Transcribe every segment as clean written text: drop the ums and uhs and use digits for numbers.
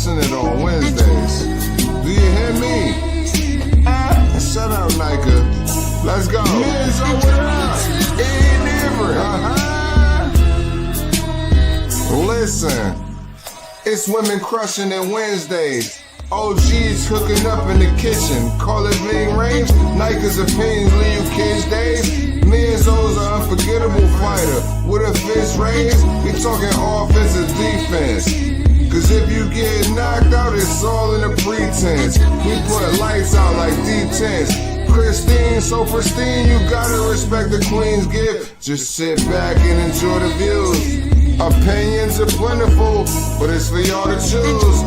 crushing it on Wednesdays. Do you hear me? Shut up, Nika. Let's go. Men's over there. It ain't different. Listen, it's women crushing it Wednesdays. OGs hooking up in the kitchen. Call it being range. Nika's opinions leave you kids days. Men's O's an unforgettable fighter. With a fist raised, we talking offense and defense. Cause if you get knocked out, it's all in a pretense. We put lights out like D10s. Christine, so pristine, you gotta respect the Queen's gift. Just sit back and enjoy the views. Opinions are plentiful, but it's for y'all to choose.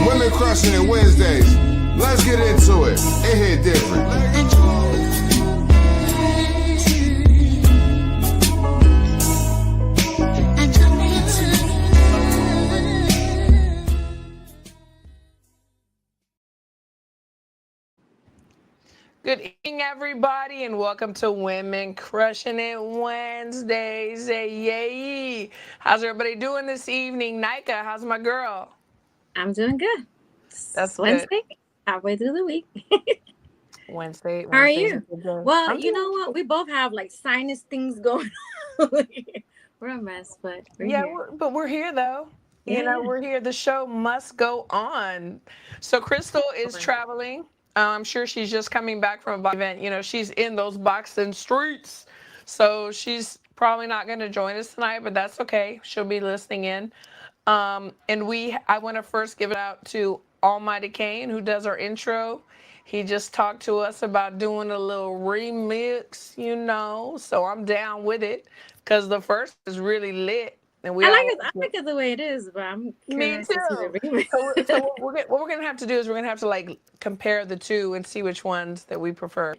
Women crushing it Wednesdays. Let's get into it. It hit different. Good evening, everybody, and welcome to Women Crushing It Wednesdays. Yay! How's everybody doing this evening? Nika, how's my girl? I'm doing good. That's Wednesday, good. halfway through the week. Wednesday. How are you? Well, I'm you doing- know what? We both have like sinus things going on. We're a mess, but we're here. but we're here though. Yeah. We're here. The show must go on. So Crystal is traveling. I'm sure she's just coming back from an event. She's in those Boston streets, so she's probably not going to join us tonight, but that's okay. She'll be listening in. I want to first give it out to Almighty Kane, who does our intro. He just talked to us about doing a little remix, so I'm down with it because the first is really lit. And I like it the way it is, but I'm curious to see the remix. So what we're going to have to do is we're going to have to like compare the two and see which ones that we prefer.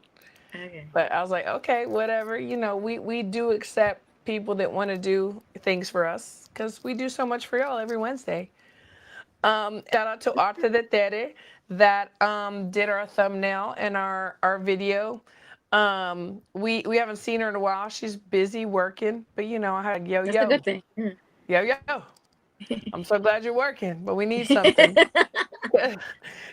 Okay. But I was like, okay, whatever. We do accept people that want to do things for us because we do so much for y'all every Wednesday. Shout out to Arta de Tere that did our thumbnail and our video. We haven't seen her in a while. She's busy working, but I had That's a good thing. Yo. I'm so glad you're working, but we need something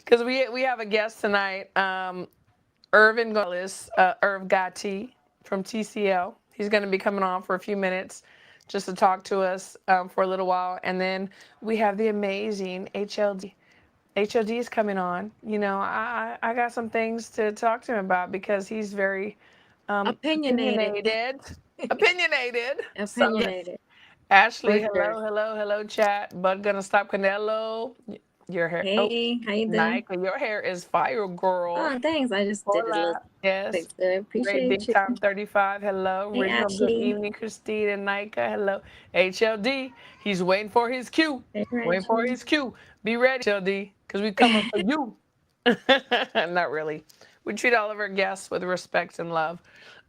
because we have a guest tonight. Irv Gotti from TCL. He's going to be coming on for a few minutes just to talk to us for a little while. And then we have the amazing HLD. HLD is coming on. I got some things to talk to him about because he's very opinionated. Opinionated. Ashley, hello, chat. Bud gonna stop Canelo. Your hair. Hey, how you doing? Nika, your hair is fire, girl. Oh, thanks. I just did a little. Yes. Appreciate Great Big Time 35. Hello. Hey, Original Good Ashley. Evening, Christine and Nika. Hello. HLD. He's waiting for his cue. Hey, Waiting for his cue. Be ready, HLD, because we coming for you. Not really. We treat all of our guests with respect and love.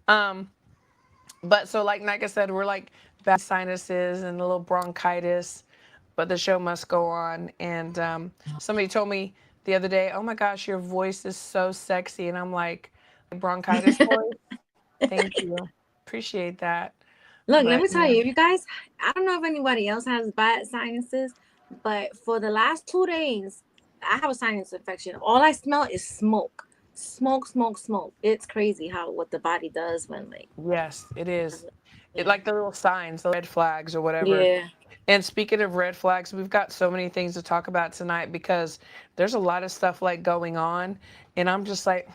But so like Nika said, we're like bad sinuses and a little bronchitis, but the show must go on. And somebody told me the other day, oh my gosh, your voice is so sexy. And I'm like, bronchitis voice? Thank you. Appreciate that. Look, let me tell you, you guys, I don't know if anybody else has bad sinuses, but for the last 2 days, I have a sinus infection. All I smell is smoke. Smoke. It's crazy what the body does when Yes, it is. It like the little signs, the red flags or whatever. Yeah. And speaking of red flags, we've got so many things to talk about tonight because there's a lot of stuff like going on. And I'm just like,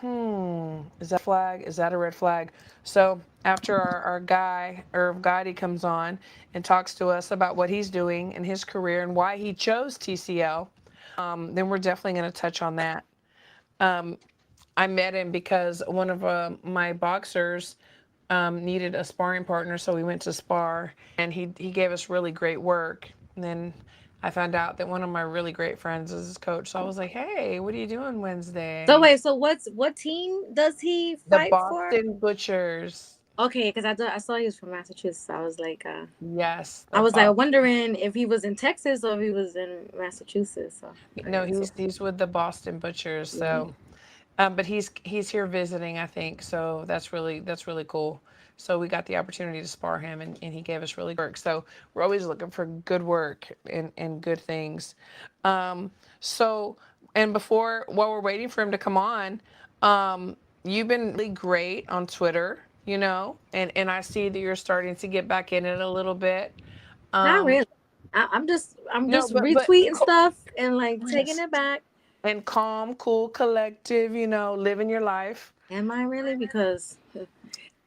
is that a flag? Is that a red flag? So after our guy, Irv Gotti, comes on and talks to us about what he's doing in his career and why he chose TCL, then we're definitely going to touch on that. I met him because one of my boxers needed a sparring partner, so we went to spar, and he gave us really great work. And then I found out that one of my really great friends is his coach, so I was like, hey, what are you doing Wednesday? So wait, what team does he fight for? The Boston Butchers. Okay, because I saw he was from Massachusetts. I was like, yes. I was like wondering if he was in Texas or if he was in Massachusetts. So no, he's with the Boston Butchers. So But he's here visiting, I think. So that's really cool. So we got the opportunity to spar him, and he gave us really good work. So we're always looking for good work and good things. Um, so and before while we're waiting for him to come on, you've been really great on Twitter, and I see that you're starting to get back in it a little bit. Not Um, really. I'm just no, but retweeting stuff and like taking yes, it back. and calm, cool, collective, living your life. Am I really? Because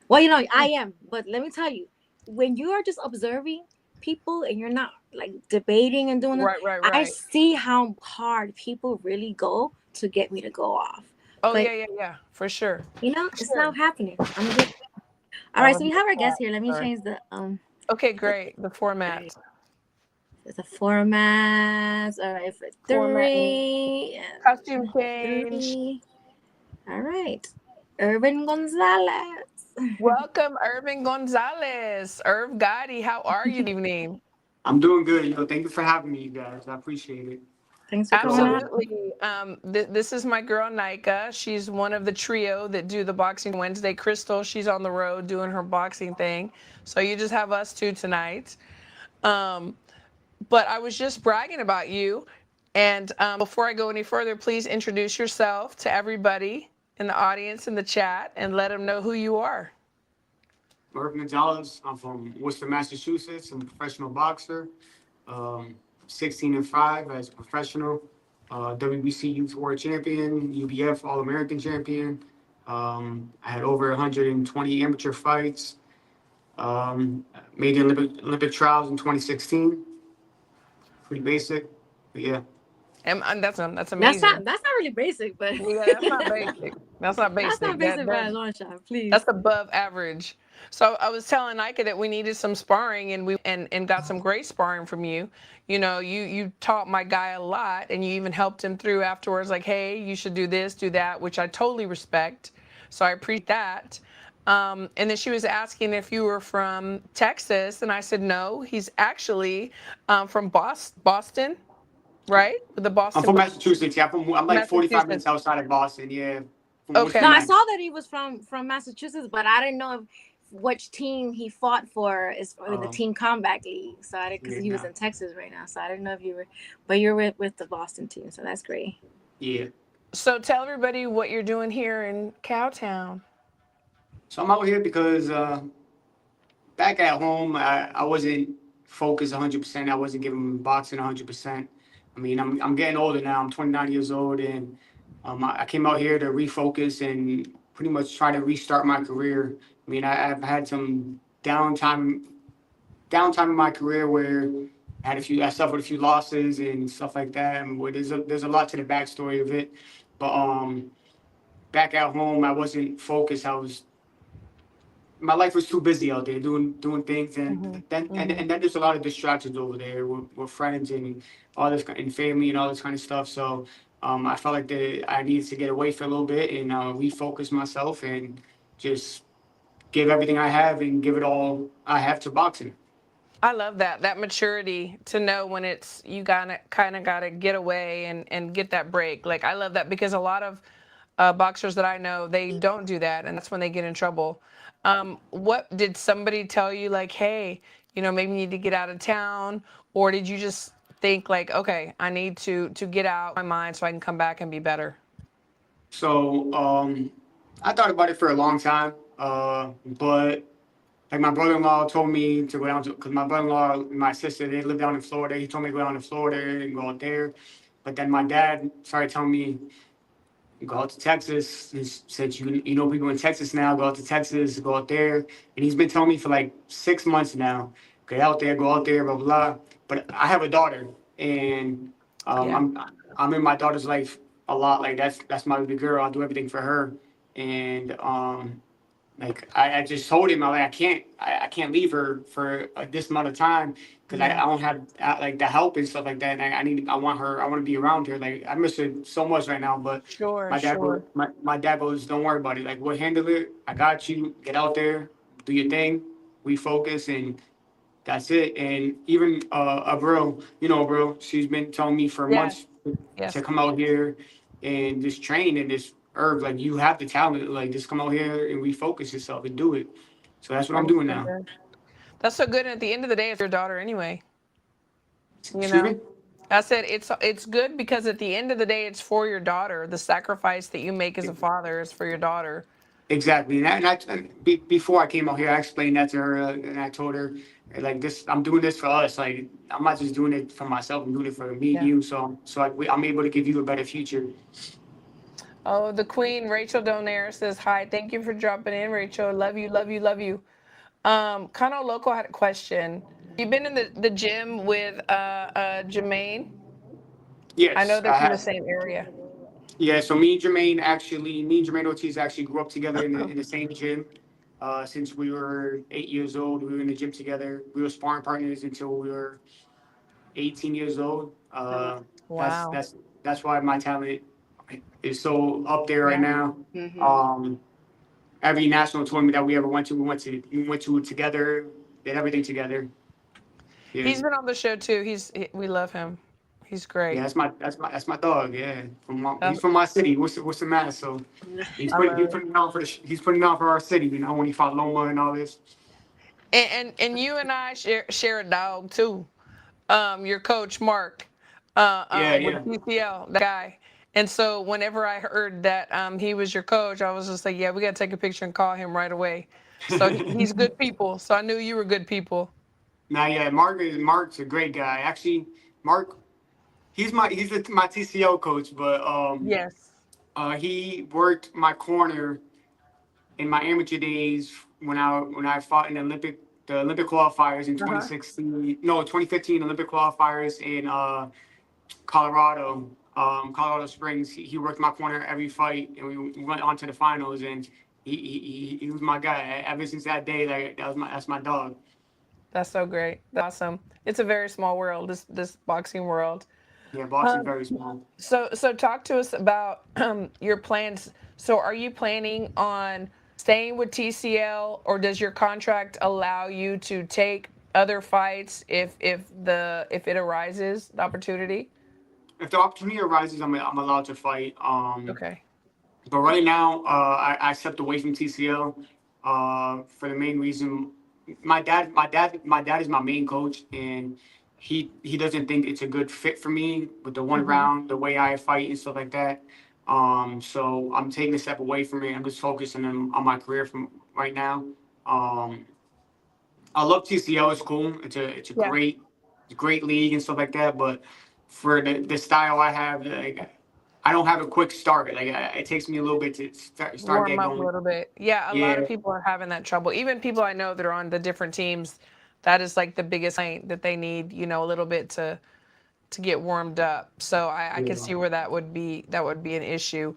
well, I am. But let me tell you, when you are just observing people and you're not like debating and doing it, Right, right, I right. see how hard people really go to get me to go off. Oh But yeah, yeah, yeah, for sure, for it's sure. not happening. I'm just all I'm right. a So we bit have our guest quiet, here. Let me sorry. change the Okay, the, great. The format, the format. All right, for format and three costume and change. three. All right, Irvin Gonzalez. Welcome, Irvin Gonzalez. Irv Gotti, how are you this evening? I'm doing good. Thank you for having me, you guys. I appreciate it. Thanks for coming on. So, Absolutely. This is my girl Nika. She's one of the trio that do the Boxing Wednesday. Crystal, she's on the road doing her boxing thing. So you just have us two tonight. Um, but I was just bragging about you. And before I go any further, please introduce yourself to everybody in the audience in the chat and let them know who you are. Irv Gonzalez. I'm from Worcester, Massachusetts. I'm a professional boxer. 16-5 as a professional. WBC Youth World Champion, UBF All American Champion. I had over 120 amateur fights. Made the Olympic trials in 2016. Pretty basic, but yeah. And that's That's amazing. not that's not really basic, but Yeah, that's not basic. That's not that's not basic. basic by a long shot. Please. That's above average. So I was telling Nika that we needed some sparring, and we got some great sparring from you. You taught my guy a lot, and you even helped him through afterwards. Like, hey, you should do this, do that, which I totally respect. So I appreciate that. And then she was asking if you were from Texas, and I said no. He's actually from Boston, right? The I'm Boston, from Massachusetts. Yeah, I'm like 45 minutes Massachusetts. outside of Boston. Yeah, from Worcester, No, Okay. I saw Mass. that he was from Massachusetts, but I didn't know which team he fought for is in the Um, Team Combat League. So I did because yeah, he was nah. in Texas right now. So I didn't know if you were, but you're with the Boston team. So that's great. Yeah. So tell everybody what you're doing here in Cowtown. So I'm out here because back at home, I wasn't focused 100%. I wasn't giving boxing 100%. I mean, I'm getting older now. I'm 29 years old, and I came out here to refocus and pretty much try to restart my career. I mean, I've had some downtime in my career where I suffered a few losses and stuff like that. And where there's a lot to the backstory of it, but back at home, I wasn't focused. My life was too busy out there doing things, and then there's a lot of distractions over there with friends and all this and family and all this kind of stuff. So I felt like I needed to get away for a little bit and refocus myself and just give everything I have and give it all I have to boxing. I love that maturity to know when it's you gotta kind of gotta get away and get that break. Like I love that because a lot of boxers that I know they don't do that, and that's when they get in trouble. What did somebody tell you? Like, hey, maybe you need to get out of town, or did you just think like, okay, I need to get out my mind so I can come back and be better? So I thought about it for a long time, but like my brother-in-law told me to go down to, because my brother-in-law and my sister, they live down in Florida. He told me to go down to Florida and go out there. But then my dad started telling me, go out to Texas. He said, you know people in Texas now, go out to Texas, go out there. And he's been telling me for like 6 months now, get out there, go out there, blah, blah, blah. But I have a daughter, and Yeah. I'm in my daughter's life a lot. Like that's my baby girl. I'll do everything for her. And like I just told him, I can't leave her for this amount of time because I don't have like the help and stuff like that. And I want her. I want to be around her. Like I miss her so much right now. But Sure, my dad goes, don't worry about it. Like we'll handle it. I got you. Get out there, do your thing, refocus, and that's it. And even Avril, Avril, she's been telling me for Yes, months to yes. come out here and just train and just Irv, like you have the talent, like just come out here and refocus yourself and do it. So that's what I'm That's doing so now. good. That's so good. And at the end of the day, it's your daughter anyway. You Excuse know, me? I said it's good because at the end of the day, it's for your daughter. The sacrifice that you make as a father is for your daughter. Exactly. Before I came out here, I explained that to her, and I told her, like, this, I'm doing this for us. Like, I'm not just doing it for myself. I'm doing it for me and Yeah. you. I'm able to give you a better future. Oh, the queen, Rachel Donaire says hi. Thank you for dropping in, Rachel. Love you, love you, love you. Kind of local had a question. You've been in the gym with Jermaine. I know Yes, they're I from the have. same area. Yeah, so me and Jermaine Ortiz actually grew up together in the same gym. Since we were 8 years old, we were in the gym together. We were sparring partners until we were 18 years old. That's Wow. that's that's why my talent is so up there right Yeah. now. Mm-hmm. Um, every national tournament that we ever went to, we went to it together, did everything together. Yeah, He's been on the show too. We love him. He's great. yeah, that's my dog. Yeah, Uh, he's from my city. What's the matter? So I love it. he's putting on for our city. You know when he fought Loma and all this. And you and I share a dog too. Your coach Mark, Yeah, with yeah. PCL, that guy. And so whenever I heard that he was your coach, I was just like, yeah, we got to take a picture and call him right away. So he's good people. So I knew you were good people. Now, yeah, Mark's a great guy. Actually, Mark, my TCL coach, but Yes. he worked my corner in my amateur days when I fought in the Olympic qualifiers in Uh-huh. 2016, no, 2015 Olympic qualifiers in Colorado, Colorado Springs. He worked my corner every fight, and we went on to the finals. And he was my guy ever since that day. Like that's my dog. That's so great. That's awesome. It's a very small world, this boxing world. Yeah, boxing Um, very small. so talk to us about your plans. So are you planning on staying with TCL, or does your contract allow you to take other fights if it arises, the opportunity? If the opportunity arises, I'm allowed to fight. Okay. But right now, I stepped away from TCL for the main reason my dad is my main coach, and he doesn't think it's a good fit for me with the one Hmm. round, the way I fight and stuff like that. So I'm taking a step away from it. I'm just focusing on my career from right now. Um, I love TCL. It's cool. It's a Yeah. great league and stuff like that. But for the style I have, like I don't have a quick start. Like it takes me a little bit to start Warm get up a going. little bit. Yeah, a lot of Yeah, people are having that trouble. Even people I know that are on the different teams, that is like the biggest thing that they need, a little bit to get warmed up. So I can yeah. see where that would be an issue.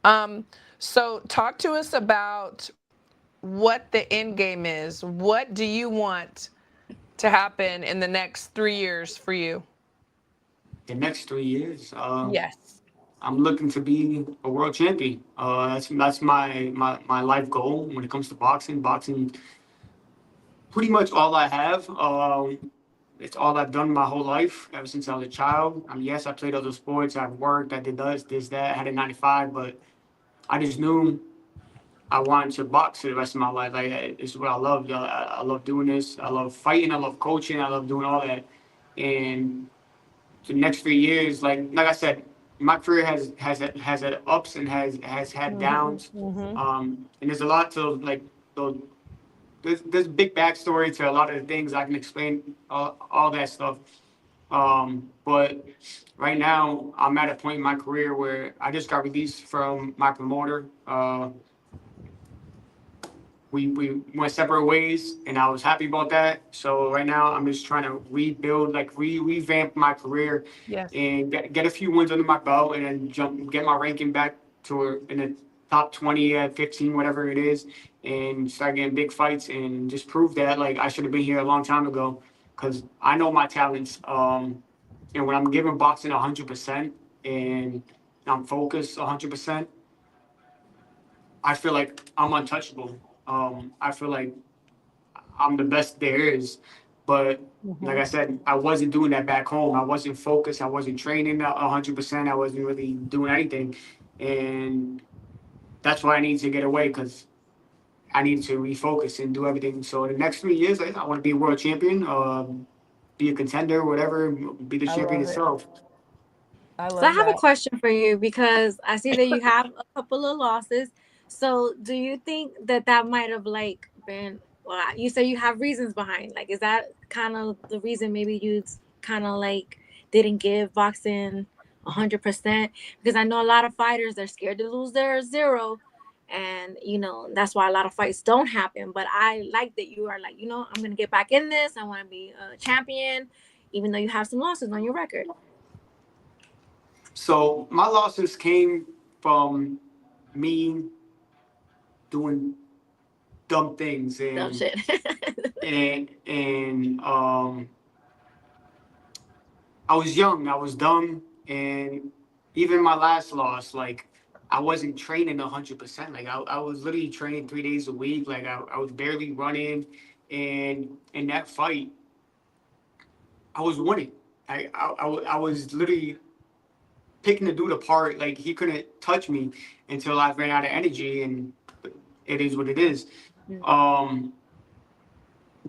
Um, so talk to us about what the end game is. What do you want to happen in the next 3 years for you? The next 3 years, Yes. I'm looking to be a world champion. That's my life goal when it comes to boxing. Boxing, pretty much all I have. It's all I've done my whole life ever since I was a child. Yes, I played other sports. I've worked. I did this, that. I had a 9 to 5, but I just knew I wanted to box for the rest of my life. Like it's what I love. I love doing this. I love fighting. I love coaching. I love doing all that. And the next 3 years, like I said, my career has had ups and has had Mhm. downs. Mhm. And there's a lot to like. So there's big backstory to a lot of the things I can explain all that stuff. But right now, I'm at a point in my career where I just got released from my promoter. We went separate ways, and I was happy about that. So right now, I'm just trying to rebuild, like revamp my career, Yes. and get a few wins under my belt, and then get my ranking back to in the top 20, 15, whatever it is, and start getting big fights, and just prove that like I should have been here a long time ago, because I know my talents. And when I'm giving boxing 100%, and I'm focused 100%. I feel like I'm untouchable. I feel like I'm the best there is. But like Mhm. I said, I wasn't doing that back home. I wasn't focused. I wasn't training 100%. I wasn't really doing anything. And that's why I need to get away, because I need to refocus and do everything. So the next 3 years, I want to be a world champion, be a contender, whatever, be the I champion love it. itself. I So I love have a that. question for you because I see that you have a couple of losses. So do you think that that might have like been, well, you say you have reasons behind, like, is that kind of the reason maybe you kind of like didn't give boxing 100%? Because I know a lot of fighters, they're scared to lose their zero. And, that's why a lot of fights don't happen. But I like that you are like, I'm going to get back in this. I want to be a champion, even though you have some losses on your record. So my losses came from me doing dumb things, Dumb shit. and I was young, I was dumb, and even my last loss, like I wasn't training 100%. Like I was literally training 3 days a week. Like I was barely running, and in that fight, I was winning. I was literally picking the dude apart. Like he couldn't touch me until I ran out of energy, and it is what it is. Um,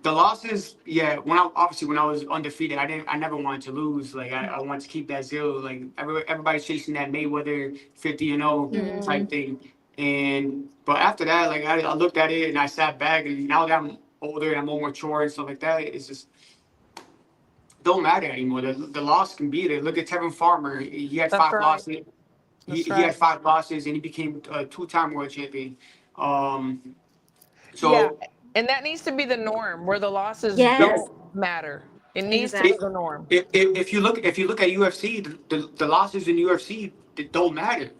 The losses, yeah. When I was undefeated, I never wanted to lose. Like I wanted to keep that zero. Like everybody's chasing that Mayweather 50-0 Mhm. type thing. But after that, like I looked at it and I sat back. And now that I'm older and I'm more mature and stuff like that, it's just don't matter anymore. The loss can be there. Look at Tevin Farmer. He had That's five right. losses. That's He had right. 5 losses and he became a 2-time world champion. Um, Yeah. so And that needs to be the norm where the losses Yes, don't matter. It needs to be If, exactly. the norm. if you look at UFC, the losses in UFC don't matter.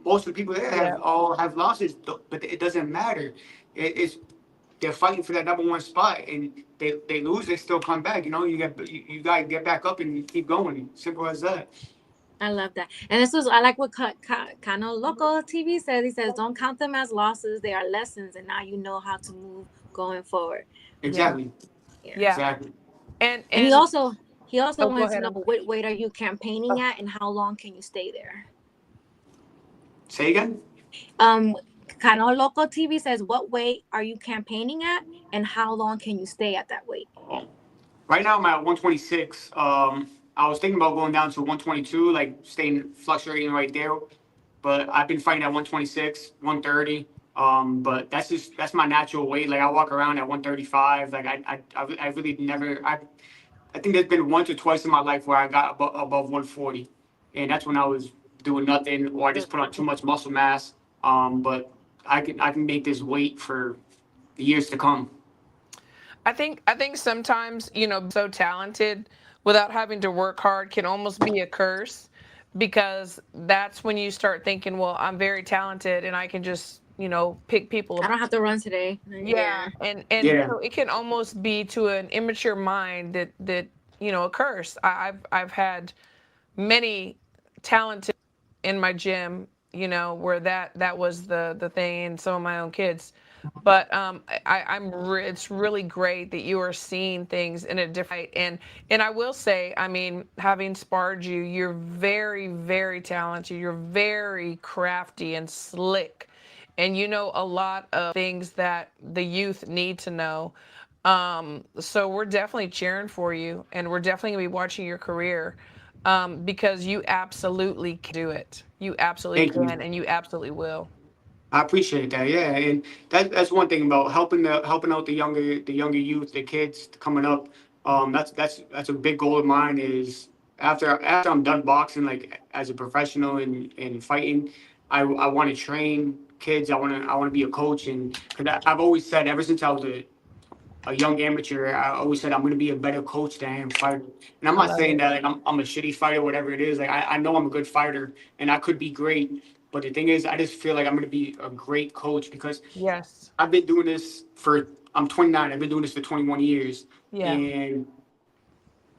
Most of the people there Yeah. have losses, but it doesn't matter. It's they're fighting for that number one spot, and they lose, they still come back. You got to get back up and keep going. Simple as that. I love that. And I like what Kano Loco TV says. He says, don't count them as losses. They are lessons. And now you know how to move going forward. Yeah. Exactly, Yeah. Yeah. exactly. And And he also oh, go wanted to ahead. know what weight are you campaigning at and how long can you stay there? Say again. Um, Kano Loco TV says, what weight are you campaigning at and how long can you stay at that weight? Right now I'm at 126. I was thinking about going down to 122, like staying fluctuating right there. But I've been fighting at 126, 130. But that's my natural weight. Like I walk around at 135. Like I really never. I think there's been once or twice in my life where I got above 140, and that's when I was doing nothing or I just put on too much muscle mass. But I can make this weight for the years to come. I think sometimes, so talented without having to work hard can almost be a curse because that's when you start thinking, well, I'm very talented and I can just, pick people I apart. don't have to run today. Yeah, Yeah. and Yeah. so it can almost be to an immature mind that a curse. I've had many talented in my gym, where that was the thing, and some of my own kids. But it's really great that you are seeing things in a different light. And I will say, I mean, having sparred you, you're very, very talented. You're very crafty and slick, and you know a lot of things that the youth need to know. So we're definitely cheering for you, and we're definitely gonna be watching your career, because you absolutely can do it. You absolutely Thank can, you. and you absolutely will. I appreciate that. Yeah, and that's one thing about helping out the younger youth, the kids coming up. That's a big goal of mine. Is after I'm done boxing, like as a professional and fighting, I want to train kids. I want to be a coach, and because I've always said ever since I was a young amateur, I always said I'm going to be a better coach than I am fighter. And I'm I not love saying it. that like I'm a shitty fighter, whatever it is. Like I know I'm a good fighter and I could be great. But the thing is, I just feel like I'm going to be a great coach because Yes. I've been doing this I'm 29. I've been doing this for 21 years, Yeah. and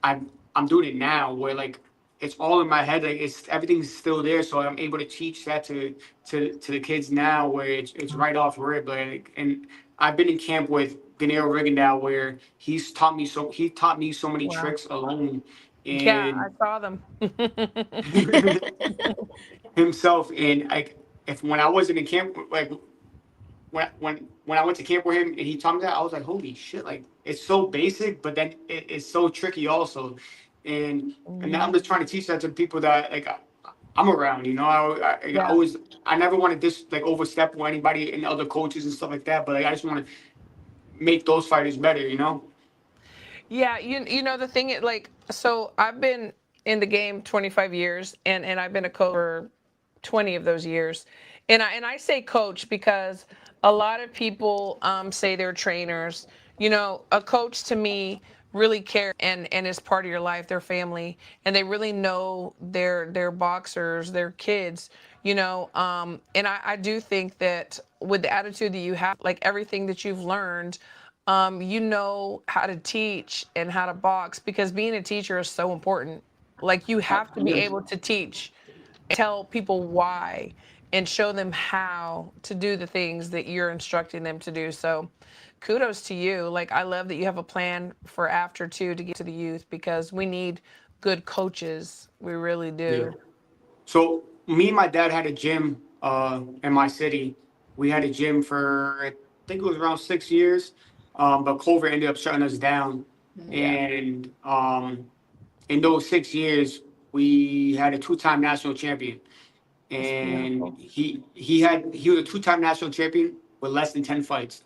I'm doing it now where like it's all in my head. Like everything's still there, so I'm able to teach that to the kids now where it's right off rip. Like, and I've been in camp with Gennaro Rigondeaux where he taught me so many Wow. tricks alone, Yeah, I and saw them. himself, and like if when I wasn't in camp, like when I went to camp with him and he taught me that, I was like, holy shit, like it's so basic, but then it's so tricky also. And now I'm just trying to teach that to people that like I'm around, you know. I Yeah. always I never want to just like overstep with anybody and other coaches and stuff like that, but like I just want to make those fighters better, you know. Yeah, you know the thing is like so I've been in the game 25 years and I've been a coach for 20 of those years. And I say coach because a lot of people say they're trainers. You know, a coach to me really cares and is part of your life, their family, and they really know their boxers, their kids, you know. And I do think that with the attitude that you have, like everything that you've learned, you know how to teach and how to box because being a teacher is so important. Like you have to be Yes. able to teach, tell people why, and show them how to do the things that you're instructing them to do. So kudos to you. Like I love that you have a plan for after two to get to the youth because we need good coaches. We really Yeah. do. So me and my dad had a gym in my city. We had a gym for I think it was around 6 years, but COVID ended up shutting us down. Yeah. And in those 6 years, we had a two-time national champion, That's and beautiful. he was a two-time national champion with less than 10 fights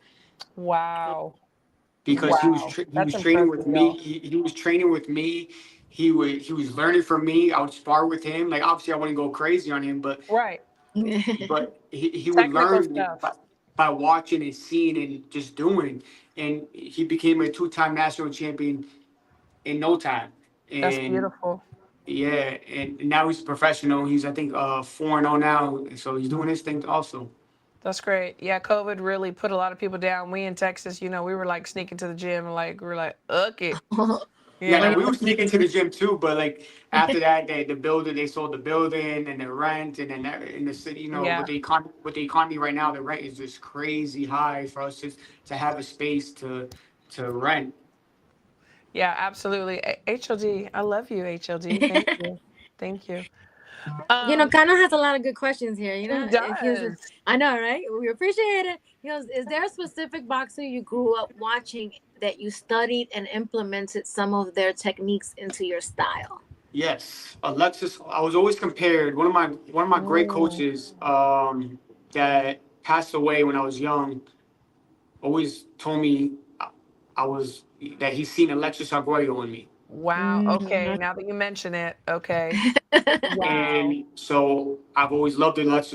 Wow. because Wow. he That's was training impressive, with me. y'all. He was training with me. He was learning from me. I would spar with him. Like obviously, I wouldn't go crazy on him, Right. but he would Technical learn stuff. by watching and seeing and just doing. And he became a two-time national champion in no time. That's And beautiful. yeah, and now he's a professional. He's I think 4-0 now, so he's doing his thing also. That's great. Yeah, COVID really put a lot of people down. We in Texas, you know, we were like sneaking to the gym and like we were like, okay, you Yeah, When now we know. were sneaking to the gym too, but like after that, they sold the building and the rent, and then in the city, you know, Yeah. with the economy right now, the rent is just crazy high for us just to have a space to rent. Yeah, absolutely. HLD, I love you, HLD. Thank you. Thank you. Um, Kano has a lot of good questions here. he He was, does. I know, right? We appreciate it. He goes, is there a specific boxer you grew up watching that you studied and implemented some of their techniques into your style? Yes, Alexis. I was always compared. One of my great Mm, coaches that passed away when I was young always told me I was that he's seen Alexis Arguello in me. wow. Okay. Mm, Now that you mention it, okay. Wow. And so I've always loved Alexis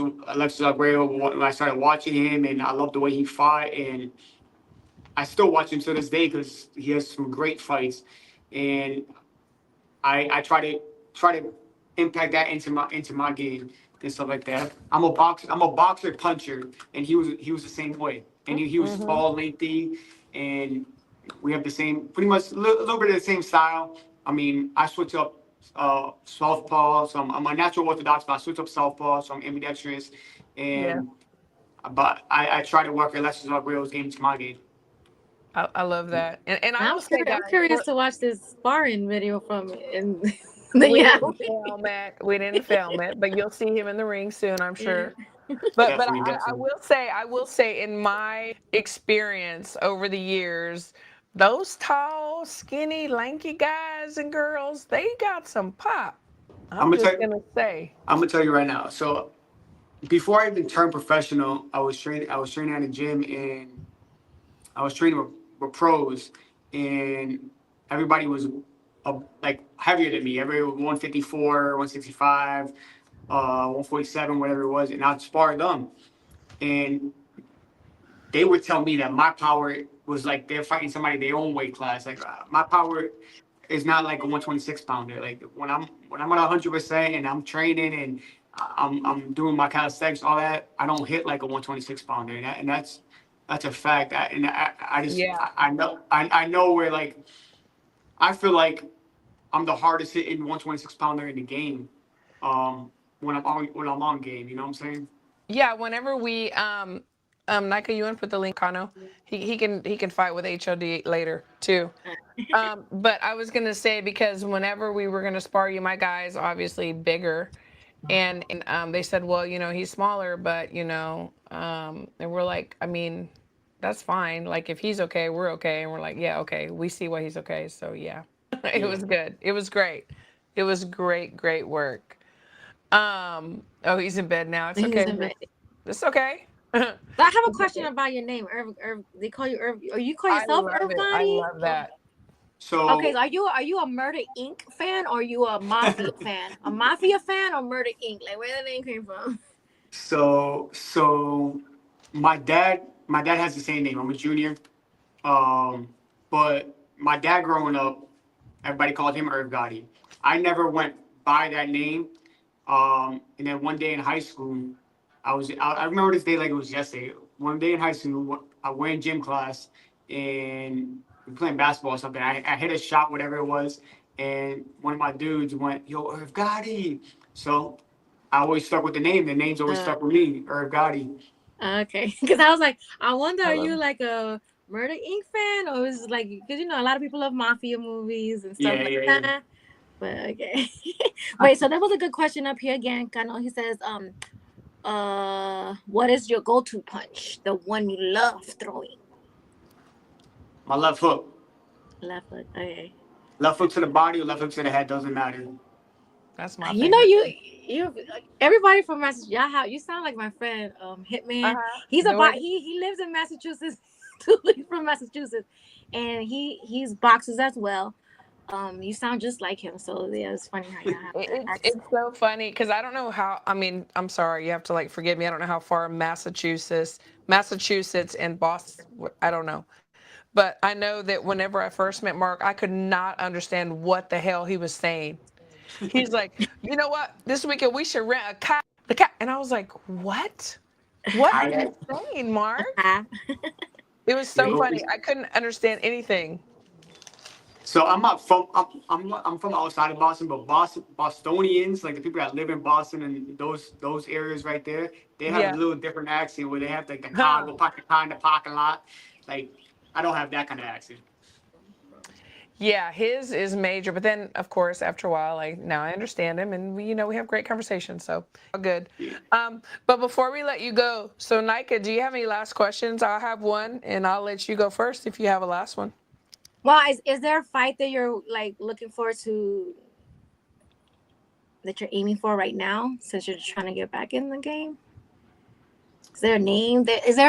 Abreu when I started watching him, and I love the way he fought. And I still watch him to this day because he has some great fights. And I try to impact that into my game and stuff like that. I'm a boxer puncher, and he was the same way. And he was Mm-hmm. tall, lengthy, and we have the same pretty much a little bit of the same style. I mean, I switch up southpaw, so I'm a natural orthodox, but I switch up southpaw, so I'm ambidextrous, Yeah. and but I try to work Alexis Arguello's game to my game. I love that. And I will say, I'm guys, curious to watch this sparring video from in we yeah. didn't film it. We didn't film it, but you'll see him in the ring soon, I'm sure. But Definitely, definitely. I will say in my experience over the years, those tall, skinny, lanky guys and girls, they got some pop. I'm I'm gonna tell just you, gonna say. I'm gonna tell you right now. So before I even turned professional, I was training at a gym, and I was training with pros, and everybody was like heavier than me. Everybody was 154, 165, 147, whatever it was, and I'd spar them. And they would tell me that my power was like they're fighting somebody their own weight class. Like my power is not like a 126 pounder. Like when I'm at 100% and I'm training and I'm doing my calisthenics, all that, I don't hit like a 126 pounder, and that's a fact. I just Yeah. I know where like I feel like I'm the hardest hitting 126 pounder in the game. When I'm on game, you know what I'm saying? Yeah, whenever we Nika, you want to put the link Kano? He can fight with HOD later too. But I was gonna say because whenever we were gonna spar you, my guy is obviously bigger, And they said, well, he's smaller, but and we're like, I mean, that's fine. Like if he's okay, we're okay. And we're like, yeah, okay. We see why he's okay. So yeah, it Yeah. was good. It was great. It was great, great work. Oh, he's in bed now. It's He's okay. in bed. It's okay. So I have a It's question okay. about your name, Irv. They call you Irv, or you call I yourself love Irv it. I Gotti? love that. Okay, So so are you a Murder Inc. fan, or are you a Mafia fan? A Mafia fan or Murder Inc. Like where the name came from? so my dad has the same name. I'm a junior. Um, but my dad growing up, everybody called him Irv Gotti. I never went by that name. And then one day in high school, I remember this day like it was yesterday. One day in high school, I went in gym class and we were playing basketball or something. I hit a shot, whatever it was, and one of my dudes went, "Yo, Irv Gotti." So I always stuck with the name. The name's always Uh, stuck with me, Irv Gotti. okay, because I was like, I wonder, I are love you it. like a Murder Inc. fan, or is it like because a lot of people love mafia movies and stuff Yeah, like yeah, yeah. that. But okay, wait. So there was a good question up here again. Kano, he says, what is your go-to punch? The one you love throwing. My left hook. Left foot. Okay. Left hook to the body or left hook to the head doesn't matter. That's my You know, favorite you too. you everybody from Massachusetts. Y'all have you sound like my friend, Hitman. Uh-huh. He's Do it. he lives in Massachusetts. Too. He's from Massachusetts, and he's boxes as well. You sound just like him. So yeah, it's funny how y'all have that It's accent. so funny because I don't know how. I mean, I'm sorry, you have to like forgive me. I don't know how far Massachusetts and Boston. I don't know, but I know that whenever I first met Mark, I could not understand what the hell he was saying. He's like, you know what? This weekend we should rent a car. The cat, and I was like, what? What are I you saying, Mark? Ah, It was you so know, funny. I couldn't understand anything. so I'm not from I'm from outside of Boston, but Bostonians, like the people that live in Boston and those areas right there, they have a Yeah. little different accent where they have like the car go park the car in the parking lot. Like I don't have that kind of accent. Yeah, his is major, but then of course after a while, like now I understand him, and we have great conversations, so all good. Yeah. But before we let you go, so Nika, do you have any last questions? I'll have one, and I'll let you go first if you have a last one. well, is there a fight that you're like looking forward to that you're aiming for right now since you're trying to get back in the game? Is there a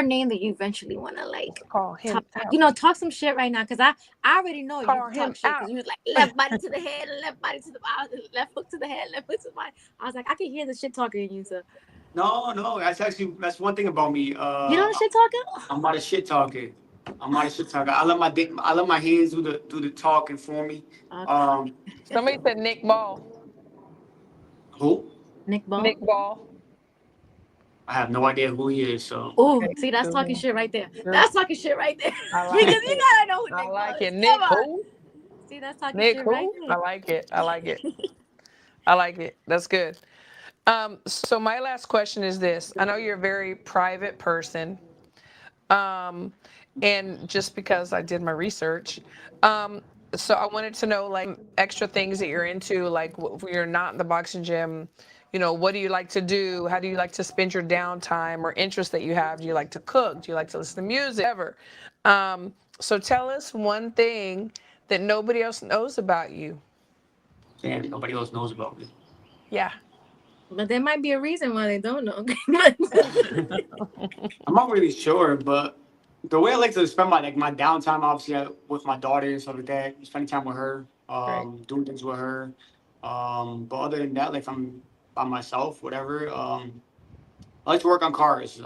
name that you eventually want to like Call talk, him out. talk some shit right now? Because I already know you Call can talk him shit because out. you was like left body to the head, left body to the body, left hook to the head, left hook to the body. I was like, I can hear the shit talking in you. So No, that's one thing about me. you know the shit talking. I'm not a shit talker. I'm not a shit talker. I let my hands do the talking for me. Okay, Um, Somebody said Nick Ball. who? Nick Ball. Nick Ball. I have no idea who he is. So Oh, Okay, see, that's talking cool. shit right there. Sure. That's talking shit right there. I Because like you it. gotta know who I Nick Ball like is. it. Come Nick on. who? See, that's talking Nick shit right who? I there. like it. I like it. I like it. That's good. So my last question is this. I know you're a very private person. Um, and just because I did my research, um, so I wanted to know like extra things that you're into, like when you're not in the boxing gym, what do you like to do? How do you like to spend your downtime or interests that you have? Do you like to cook? Do you like to listen to music? Ever? So tell us one thing that nobody else knows about you. damn, nobody else knows about me. Yeah. But there might be a reason why they don't know. I'm not really sure, but the way I like to spend my downtime, obviously, with my daughter and stuff like that, spending time with her, Great. doing things with her. But other than that, like if I'm by myself, whatever, I like to work on cars.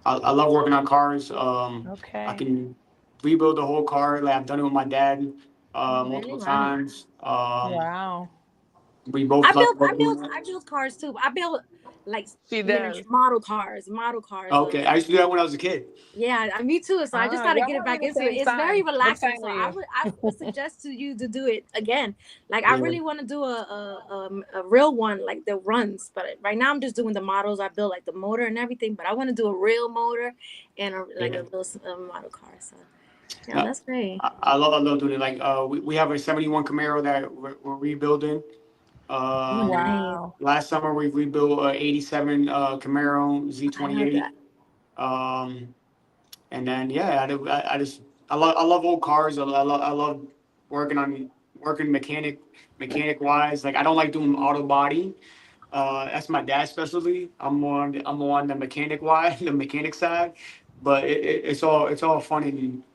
I love working on cars. I Okay. can rebuild the whole car. Like I've done it with my dad, Really? multiple Wow. times. Wow. We both love doing I that. build cars too. I build like She does. model cars. Okay, I used to do that when I was a kid. Yeah, me too. So I just Ah, gotta y'all get it might be back the into it. same It's very time. What relaxing. time So are you? I would suggest to you to do it again. Like I Yeah. really want to do a real one, like the runs. But right now I'm just doing the models. I build like the motor and everything. But I want to do a real motor and like Yeah. a real model car. So yeah, Yeah. that's great. I love doing it. Like we have a '71 Camaro that we're rebuilding. Nice. Wow. Last summer we rebuilt a '87 Camaro I love Z28. that. And then yeah, I just I love old cars. I love working on working mechanic wise. Like I don't like doing auto body. That's my dad's specialty. I'm more on the mechanic wise, the mechanic side. But it's all fun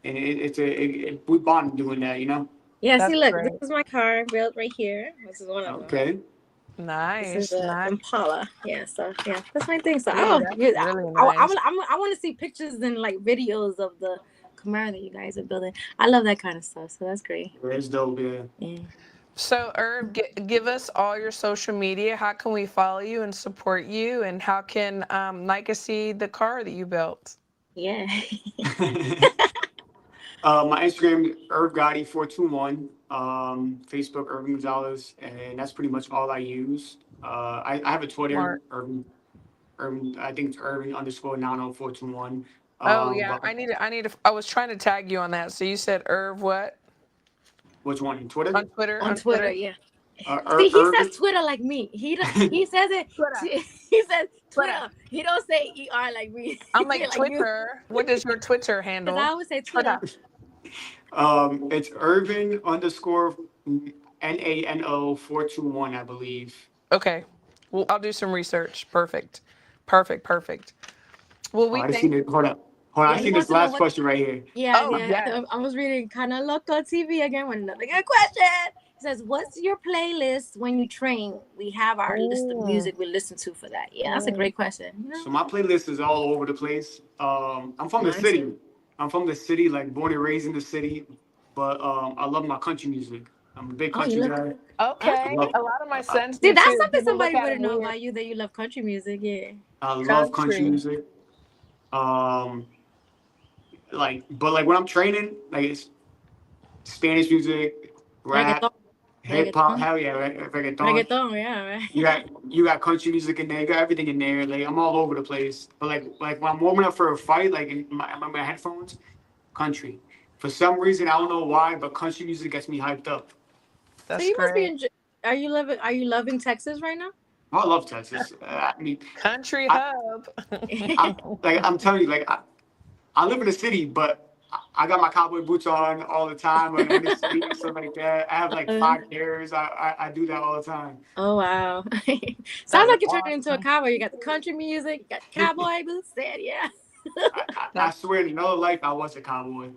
and we bond doing that, you know. Yeah, see, That's look, this great. is my car built right here. This is one of them. Okay. This is Nice. a Nice. Impala. Yeah, so yeah, that's my thing. So Ooh, oh, that's yeah, really nice. I want to see pictures and like videos of the Camaro that you guys are building. I love that kind of stuff. So that's great. It's dope. Yeah. Yeah. So, Herb, give us all your social media. How can we follow you and support you? And how can Nika see the car that you built? Yeah. My Instagram, Irv Gotti 421. Facebook, Irvin Gonzalez, and that's pretty much all I use. I have a Twitter, Smart. Irvin. I think it's Irvin underscore 90421. Oh yeah, But I need to. I was trying to tag you on that. So you said Irv what which one? Twitter? on Twitter? On On Twitter, Twitter. yeah. See, he Irvin. says Twitter like me. He says it. Twitter. He says Twitter. Twitter. He don't say like me. I'm like like you. Twitter. What is your Twitter Because I handle? always say Twitter. It's Irvin underscore NANO 421, I believe. Okay. Well, I'll do some research. Perfect. Perfect. Perfect. Well, Oh, we I just thank. seen it. Hold up. Hold on. Yeah, I he seen wants this to know last what. question right here. Yeah, Oh yeah. yeah. I was reading kind of local TV again with another good question. It says, "What's your playlist when you train?" We have our list of music we listen to for that. Yeah, that's a great question. You know? So my playlist is all over the place. I'm from the Nice. city. I'm from the city, like born and raised in the city. But I love my country music. I'm a big Oh, you country love. guy. I Okay. love, A lot of my I, sons See, do that's too. something People look somebody at it wouldn't know weird. about you that you love country music. Yeah. I love country Country. music. But like when I'm training, like it's Spanish music, rap, Reggaeton. hip hop. Reggaeton. Hell yeah, reggaeton. Reggaeton. Yeah. Right. You got country music in there. You got everything in there. Like I'm all over the place. But like when I'm warming up for a fight, like in my headphones, country. For some reason, I don't know why, but country music gets me hyped up. So That's you must be great. Are you living? Are you loving Texas right now? I love Texas. I mean, Country I, hub. I'm telling you, I live in the city, but I got my cowboy boots on all the time when I'm in the city and stuff like that. I have like 5 pairs. I do that all the time. Oh wow! Sounds That's like you're turning into a awesome. cowboy. You got the country music, you got the cowboy boots. Said yeah. I swear, in another life, I was a cowboy.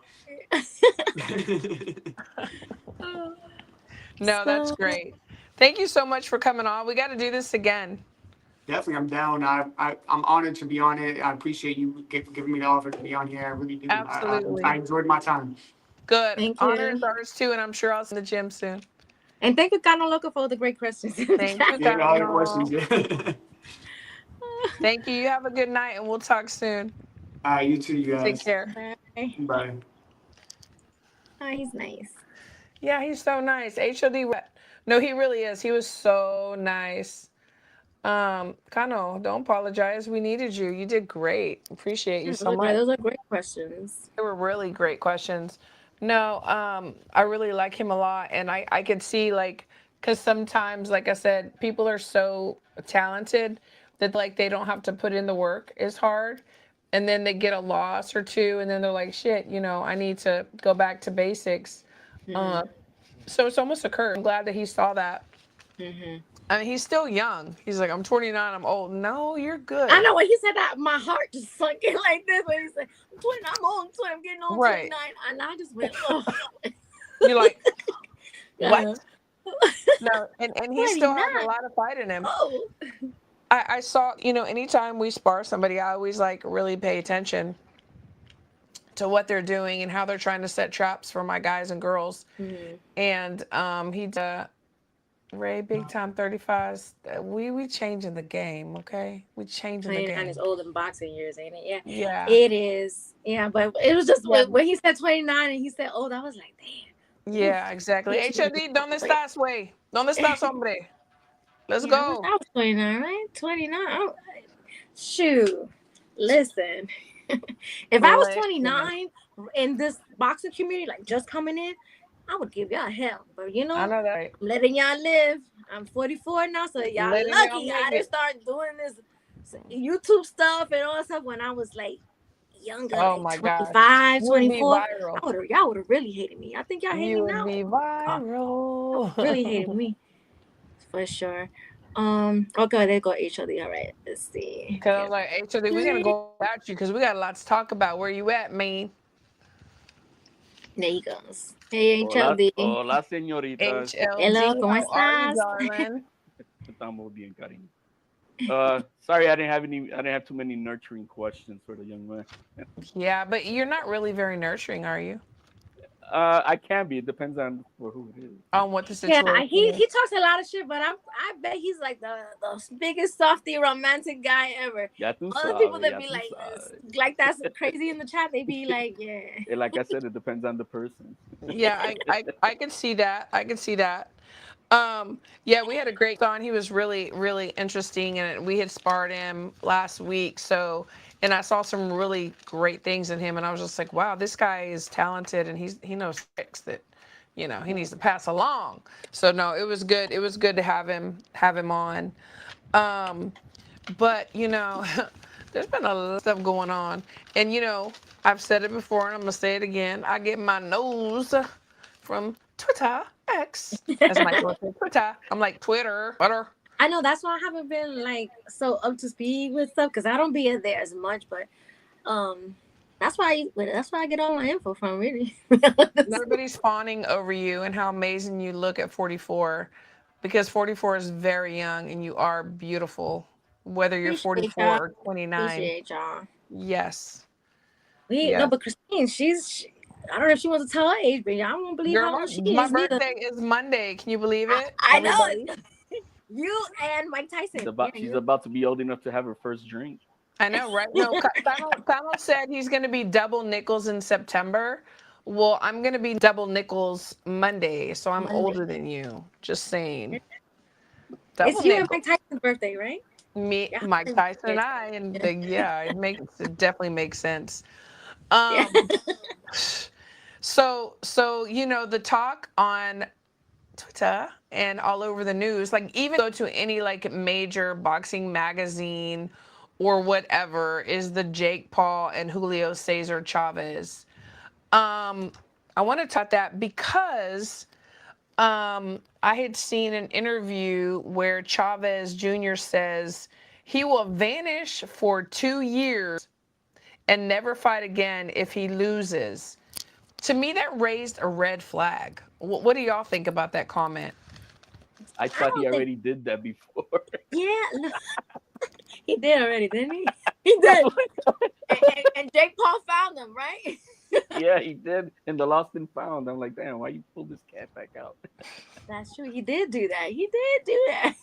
No, that's So great. Thank you so much for coming on. We got to do this again. Definitely, I'm down. I'm honored to be on it. I appreciate you giving me the offer to be on here. I really do. Absolutely. I enjoyed my time. Good. thank Honor you, is ours too, and I'm sure I'll see you in the gym soon. and thank you, Cano Loco, for the great questions. Thank you, Yeah, all your Cardinal. questions. Yeah. Thank you. You have a good night, and we'll talk soon. All right, you too, you Take guys. care. Bye. Bye. Oh, he's nice. Yeah, he's so nice. HOD. No, he really is. He was so nice. Kano, don't apologize. We needed you. You did great. Appreciate you so much. Those are great questions. They were really great questions. No, I really like him a lot, and I could see like, because sometimes, like I said, people are so talented that like they don't have to put in the work is hard, and then they get a loss or two, and then they're like, shit, I need to go back to basics. So it's almost a curse. I'm glad that he saw that. I mean, he's still young. He's like, I'm 29, I'm old. No, you're good. I know when he said that, my heart just sunk in like this. When he said, "I'm 29, I'm old, I'm getting on 29," and I just went, "Oh." You're like, what? Yeah. No, and he still has a 29. lot of fight in him. Oh. I saw, anytime we spar somebody, I always like really pay attention to what they're doing and how they're trying to set traps for my guys and girls. And he's Ray, big time 35s. We changing the game, okay? We changing the 29 game. is old in boxing years, ain't it? Yeah. Yeah. It is. Yeah, but it was just when he said 29 and he said old, I was like, damn. Yeah, exactly. HLD, ¿dónde estás, güey? ¿Dónde estás, hombre? Let's Yeah, I wish go. I was 29, right? 29. Shoot. Listen. If I was 29 in this boxing community, like just coming in, I would give y'all hell. But I know that. Right. I'm letting y'all live. I'm 44 now, so y'all Letting y'all lucky. make I didn't it. start doing this YouTube stuff and all that stuff when I was like younger, Oh like my gosh. 25, You would be 24. viral. Y'all would have really hated me. I think y'all hate You me would now. be Y'all really hated viral. me for sure. Okay, there go HOD. All right, let's see. Because I Yeah. was like, HOD, we're going to go without you because we got a lot to talk about. Where you at, man? There he goes. Hey Hola, HLD. hola, señoritas. Hello, HLD, ¿cómo how are you, estás? darling? Estamos bien, cariño. Sorry, I didn't have too many nurturing questions for the young man. Yeah, but you're not really very nurturing, are you? I can be. It depends on for who it is. On what the Yeah, situation he is. talks a lot of shit, but I bet he's like the biggest softy romantic guy ever. Ya tú All the people sabes, that ya be tú sabes. like that's crazy in the chat, they be like, yeah. And like I said, it depends on the person. Yeah, I can see that. I can see that. Yeah, we had a great on. He was really, really interesting, and we had sparred him last week. So, and I saw some really great things in him, and I was just like, wow, this guy is talented, and he knows tricks that, he needs to pass along. So no, it was good. It was good to have him on. Um, but there's been a lot of stuff going on, and I've said it before, and I'm gonna say it again. I get my nose from Twitter X, as Michael would say, Twitter. I'm like Twitter. I know that's why I haven't been like so up to speed with stuff because I don't be in there as much, but that's why I get all my info from, really. Everybody's fawning over you and how amazing you look at 44, because 44 is very young and you are beautiful, whether you're Appreciate 44 y'all. or 29. Appreciate y'all. Yes. No, Yes. but Christine, I don't know if she wants to tell her age, but I won't believe Girl, how old she my is neither. birthday is Monday. Can you believe it? I know Everybody. it. You and Mike Tyson. She's about to be old enough to have her first drink. I know, right? No, Thanos said he's going to be double nickels in September. Well, I'm going to be double nickels Monday, so I'm older than you. Just saying. Double It's you and nickels. Mike Tyson's birthday, right? Me, Yeah. Mike Tyson, and I, and it definitely makes sense. Yeah. So the talk on Twitter and all over the news, like even go to any like major boxing magazine or whatever, is the Jake Paul and Julio Cesar Chavez. I want to talk that because I had seen an interview where Chavez Jr. says he will vanish for 2 years and never fight again if he loses. To me, that raised a red flag. What do y'all think about that comment? I thought he already did that before. Yeah, no, he did already, didn't he? He did. and Jake Paul found him, right? Yeah, he did in the Lost and Found. I'm like, damn, why you pull this cat back out? That's true. He did do that. He did do that.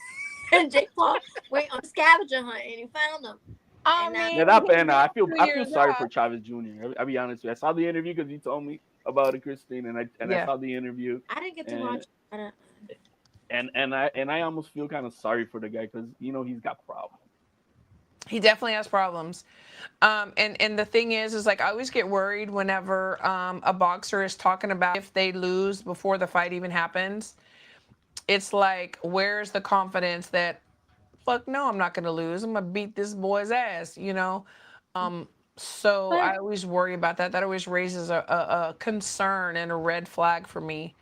And Jake Paul went on a scavenger hunt and he found him. I mean, Yeah, that bad. I feel sorry off. for Chavez Jr. I'll be honest with you. I saw the interview because you told me about it, Christine, and I saw the interview. I didn't get to watch. And I almost feel kind of sorry for the guy because he's got problems. He definitely has problems. And the thing is like I always get worried whenever a boxer is talking about if they lose before the fight even happens. It's like, where's the confidence that, fuck no, I'm not going to lose. I'm going to beat this boy's ass, So I always worry about that. That always raises a concern and a red flag for me.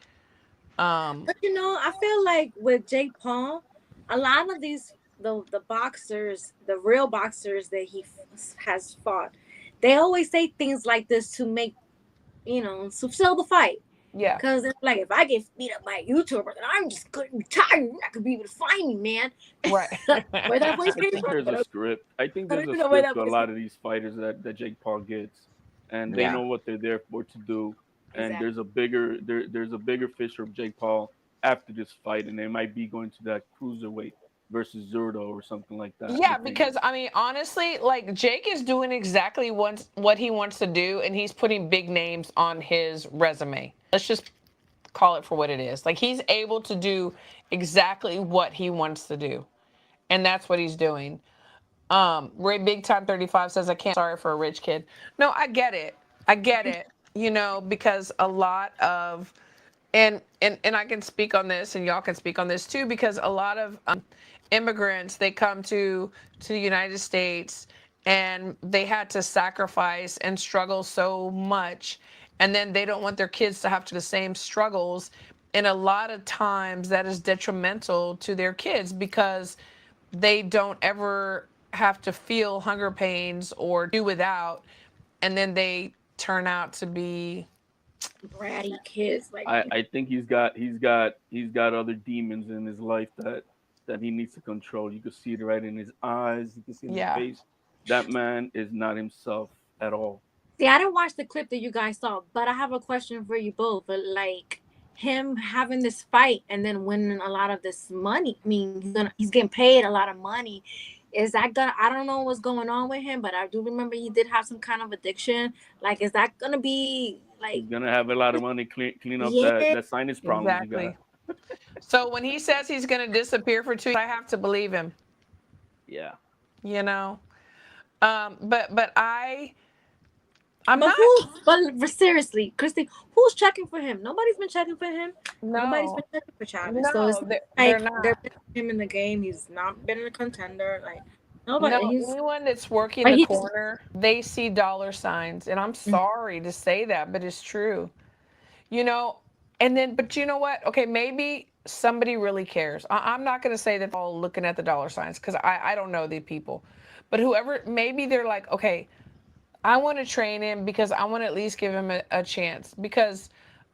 But I feel like with Jake Paul, a lot of these the boxers, the real boxers that he has fought, they always say things like this to make to sell the fight. Yeah. Because it's like, if I get beat up by a YouTuber, then I'm just going to retire. You're not going to be able to find me, man. Right. Where that voice came I think from. there's a script. I think there's a script to a lot of these fighters that Jake Paul gets, and they know what they're there for to do. And there's a bigger fish for Jake Paul after this fight, and they might be going to that cruiserweight versus Zurdo or something like that. Yeah, because I mean, honestly, like Jake is doing exactly what he wants to do, and he's putting big names on his resume. Let's just call it for what it is. Like, he's able to do exactly what he wants to do, and that's what he's doing. Ray Big Time 35 says, I can't, sorry for a rich kid. No, I get it. Because a lot of and I can speak on this, and y'all can speak on this too, because a lot of immigrants, they come to the United States and they had to sacrifice and struggle so much, and then they don't want their kids to have to the same struggles, and a lot of times that is detrimental to their kids because they don't ever have to feel hunger pains or do without, and then they turn out to be bratty kids. Like, I think he's got other demons in his life that he needs to control. You can see it right in his eyes. You can see it in his yeah. face. That man is not himself at all. see, I didn't watch the clip that you guys saw, but I have a question for you both. But like him having this fight and then winning a lot of this money. I mean, he's getting paid a lot of money. Is that gonna? I don't know what's going on with him, but I do remember he did have some kind of addiction. Like, is that gonna be like? He's gonna have a lot of money clean up Yeah, that sinus problems he got. Exactly. So when he says he's going to disappear for 2 years, I have to believe him. Yeah. You know, but I'm but not. But seriously, Christy, who's checking for him? Nobody's been checking for him. Nobody's No, been checking for Chavez. So it's no, they're like not. they're him in the game. He's not been a contender. Like nobody. No, He's anyone that's working but the he's. corner, they see dollar signs, and I'm sorry to say that, but it's true. You know, and then, but you know what? Okay, maybe somebody really cares. I'm not going to say that they're all looking at the dollar signs because I don't know the people, but whoever, maybe they're like, okay, I want to train him because I want to at least give him a chance. Because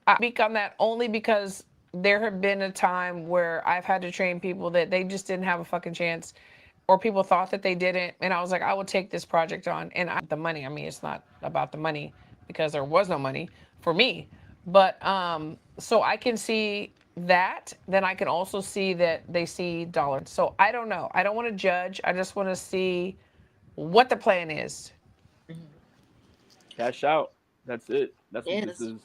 I speak on that only because there have been a time where I've had to train people that they just didn't have a fucking chance, or people thought that they didn't, and I was like, I will take this project on, and the money. I mean, it's not about the money because there was no money for me, but so I can see that. Then I can also see that they see dollars. So I don't know. I don't want to judge. I just want to see what the plan is. Cash out. That's it. That's what this Yes, is.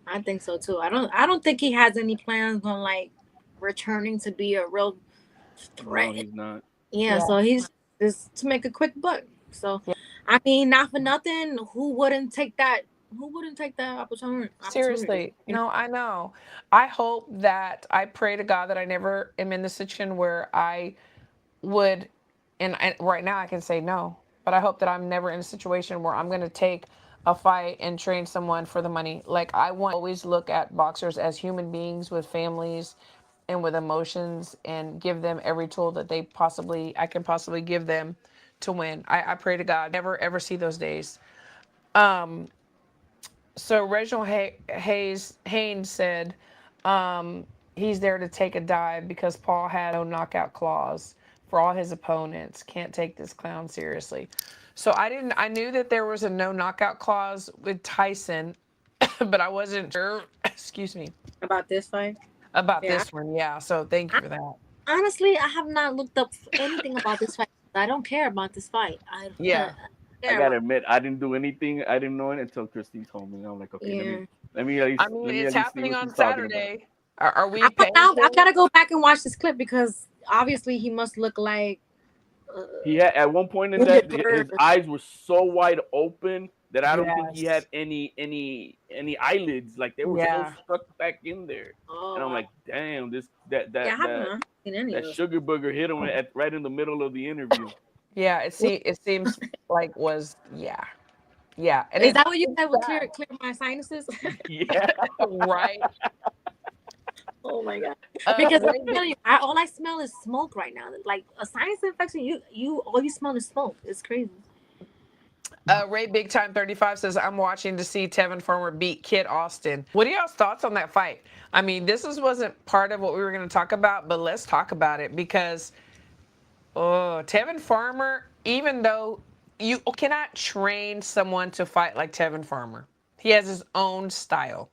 I think so too. I don't think he has any plans on like returning to be a real No, threat. he's not. Yeah, Yeah. so he's just to make a quick buck. So Yeah. I mean, not for nothing, who wouldn't take that? Who wouldn't take that opportunity? Seriously, no, I know. I hope that I pray to God that I never am in the situation where I would, and right now I can say no, but I hope that I'm never in a situation where I'm going to take a fight and train someone for the money. Like, I want to always look at boxers as human beings with families and with emotions, and give them every tool that I can possibly give them to win. I pray to God never ever see those days. Um, so Reginald Haynes said he's there to take a dive because Paul had no knockout clause for all his opponents. Can't take this clown seriously. So I knew that there was a no knockout clause with Tyson, but I wasn't sure, excuse me, About this fight. about Yeah. this one. Yeah. So thank you for that. Honestly, I have not looked up anything about this fight. I don't care about this fight. I Yeah. I care gotta about. admit, I didn't do anything. I didn't know it until Christine told me. I'm like, okay, Yeah. I mean, let me it's at least see happening what on she's talking about. Saturday. Are we paying I for gotta it? go back and watch this clip because obviously he must look like He had at one point in wounded that bird. his eyes were so wide open that I don't think he had Yes. any eyelids. Like they were so Yeah. stuck back in there. Oh And I'm wow. like, damn, this that Yeah, that I haven't that seen any of that those. sugar booger hit him at right in the middle of the interview. Yeah. It seems like yeah. Yeah. And Is it's, that what you it's said would sad. clear my sinuses? Yeah. Right. Oh my god! Because I'm Ray, telling you, all I smell is smoke right now. Like a sinus infection, you all you smell is smoke. It's crazy. Ray Big Time 35 says, I'm watching to see Tevin Farmer beat Kid Austin. What are y'all's thoughts on that fight? I mean, wasn't part of what we were going to talk about, but let's talk about it because Tevin Farmer, even though you cannot train someone to fight like Tevin Farmer, he has his own style.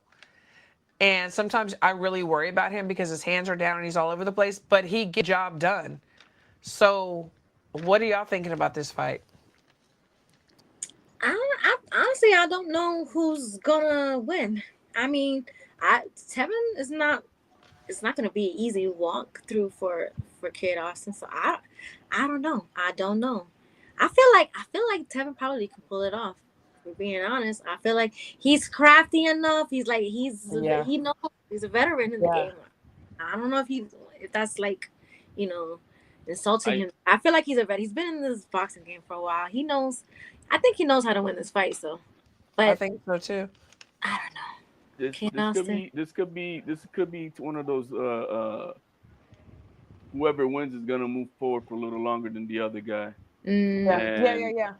And sometimes I really worry about him because his hands are down and he's all over the place, but he gets the job done. So, what are y'all thinking about this fight? Honestly, I don't know who's gonna win. I mean, Tevin is not. It's not gonna be an easy walk through for Kid Austin. So I don't know. I don't know. I feel like Tevin probably could pull it off. For being honest, I feel like he's crafty enough. He's like he knows he's a veteran in the game. I don't know if that's like, you know, insulting him. I feel like he's a vet. He's been in this boxing game for a while. He knows. I think he knows how to win this fight. So, but I think so too. I don't know. This could be one of those whoever wins is gonna move forward for a little longer than the other guy. Yeah.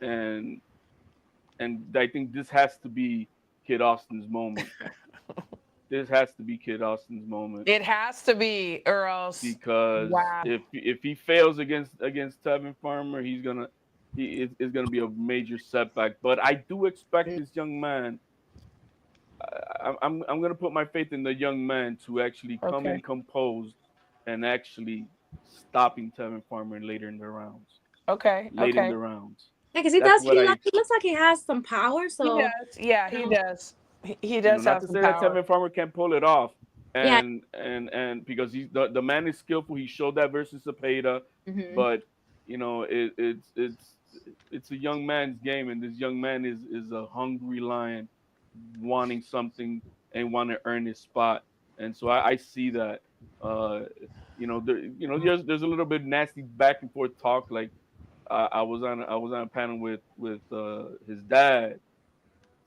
And I think this has to be Kid Austin's moment. This has to be Kid Austin's moment. It has to be, or else because if he fails against Tevin Farmer, it's gonna be a major setback. But I do expect this young man. I'm gonna put my faith in the young man to actually come in composed and actually stopping Tevin Farmer later in the rounds. Later in the rounds. Yeah, because he looks like he has some power. So he does. Yeah, he does. He does have some power. Not to say that Tevin Farmer can pull it off, and because the man is skillful. He showed that versus Zepeda, but it's a young man's game, and this young man is a hungry lion, wanting something and want to earn his spot, and so I see that. There's a little bit nasty back and forth talk. Like I was on a panel with his dad.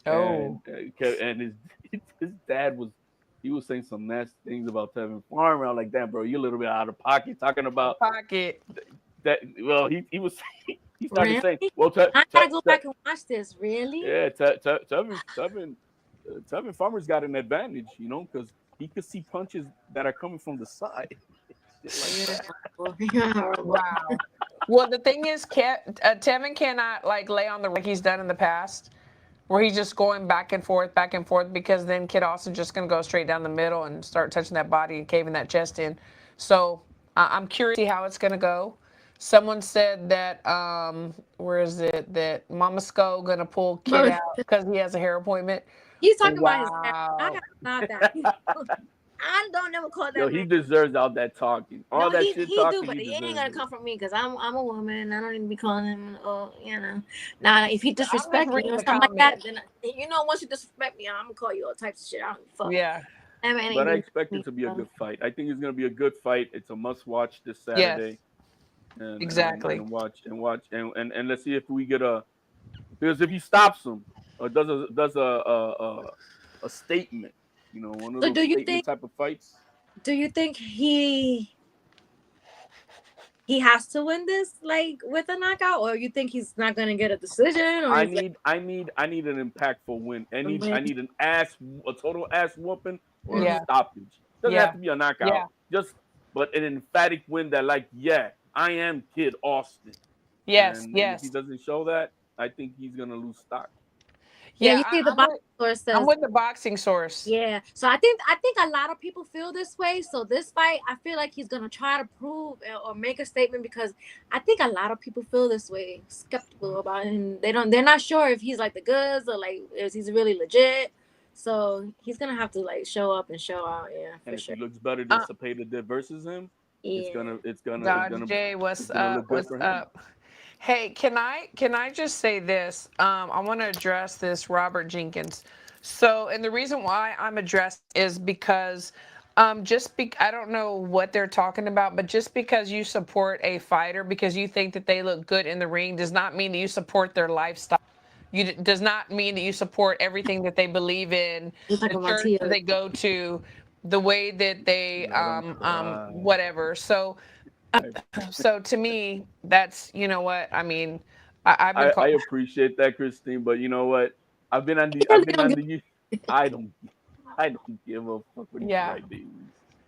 And his dad was saying some nasty things about Tevin Farmer. I was like, damn, bro, you're a little bit out of pocket talking about that. Well, he was saying, he started saying, well, I gotta go back and watch this. Really? Yeah, Tevin Farmer's got an advantage, because he could see punches that are coming from the side. Wow. Well, the thing is, Tevin cannot lay on the like he's done in the past, where he's just going back and forth, because then Kid Austin's just going to go straight down the middle and start touching that body and caving that chest in. So I'm curious to see how it's going to go. Someone said that, that Mama Sko going to pull Kid out because he has a hair appointment. He's talking about his hair. I have not that. I don't never call that. Yo, he deserves all that talking. All that shit talking. But he ain't gonna come from me because I'm a woman. I don't need to be calling him. Now if he disrespect me or something like that, then once you disrespect me, I'm gonna call you all types of shit. I don't fuck. Yeah. But I expect it to be a good fight. I think it's gonna be a good fight. It's a must-watch this Saturday. Yes. Exactly. And watch and let's see if we get because if he stops him or does a statement. One of those statement type of fights. Do you think he has to win this with a knockout, or you think he's not gonna get a decision? Or I need an impactful win. I need a total ass whooping or a stoppage. Doesn't have to be a knockout. But an emphatic win that I am Kid Austin. Yes, and if he doesn't show that, I think he's gonna lose stock. Yeah, you see the boxing source says. I'm with the boxing source. Yeah, so I think a lot of people feel this way. So this fight, I feel like he's gonna try to prove or make a statement because I think a lot of people feel this way, skeptical about him. They're not sure if he's the goods or if he's really legit. So he's gonna have to show up and show out. Yeah, for and sure. If he looks better than Zepeda did versus him, it's gonna. Dodge J, what's up? What's up? Hey, can I just say this? I want to address this Robert Jenkins. So, and the reason why I'm addressed is because I don't know what they're talking about, but just because you support a fighter because you think that they look good in the ring does not mean that you support their lifestyle. Does not mean that you support everything that they believe in, the church that they go to, the way that they whatever. So to me, that's what I mean. I appreciate that, Christine, but you know what? I've been on the. I don't give a fuck what you do.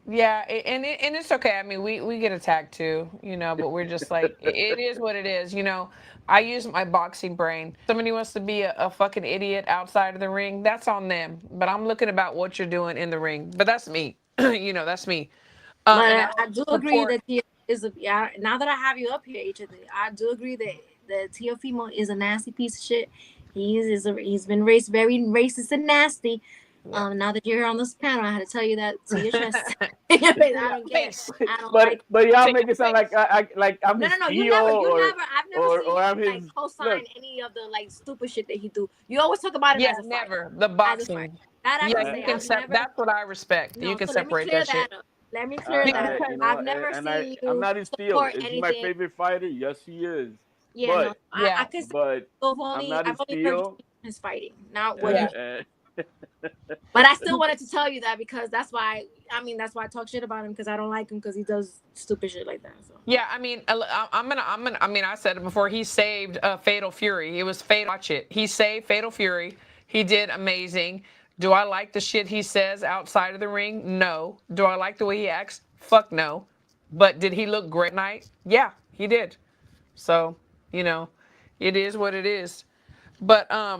Yeah, and it's okay. I mean, we get attacked too, but we're just it is what it is. I use my boxing brain. Somebody wants to be a fucking idiot outside of the ring, that's on them. But I'm looking about what you're doing in the ring. But that's me. That's me. But I do agree that now that I have you up here, HLD, I do agree that the Teofimo is a nasty piece of shit. He's been very racist and nasty. Now that you're here on this panel, I had to tell you that to your chest. I don't get. I don't like. But y'all make it sound like I'm No, his no, no. CEO I've never seen or I'm you like his co-sign any of the like stupid shit that he do. You always talk about him as a fight. never. The As a boxing. fight. That I Yeah, can say. you can I've never. that's what I respect. No, You can so let me separate clear that shit. that up. Let me clear that up. You know, I've never seen I'm you not his CEO. support Is he my anything. favorite fighter? Yes, he is. Yeah, no, I Yeah. can say But I've I'm only not his heard CEO. his fighting, not what Yeah. But I still wanted to tell you that because that's why I talk shit about him because I don't like him because he does stupid shit like that. So Yeah, I mean, I mean, I said it before. He saved Fatal Fury. It was fatal. Watch it. He saved Fatal Fury. He did amazing. Do I like the shit he says outside of the ring? No. Do I like the way he acts? Fuck no. But did he look great tonight? Yeah, he did. So, you know, it is what it is. But I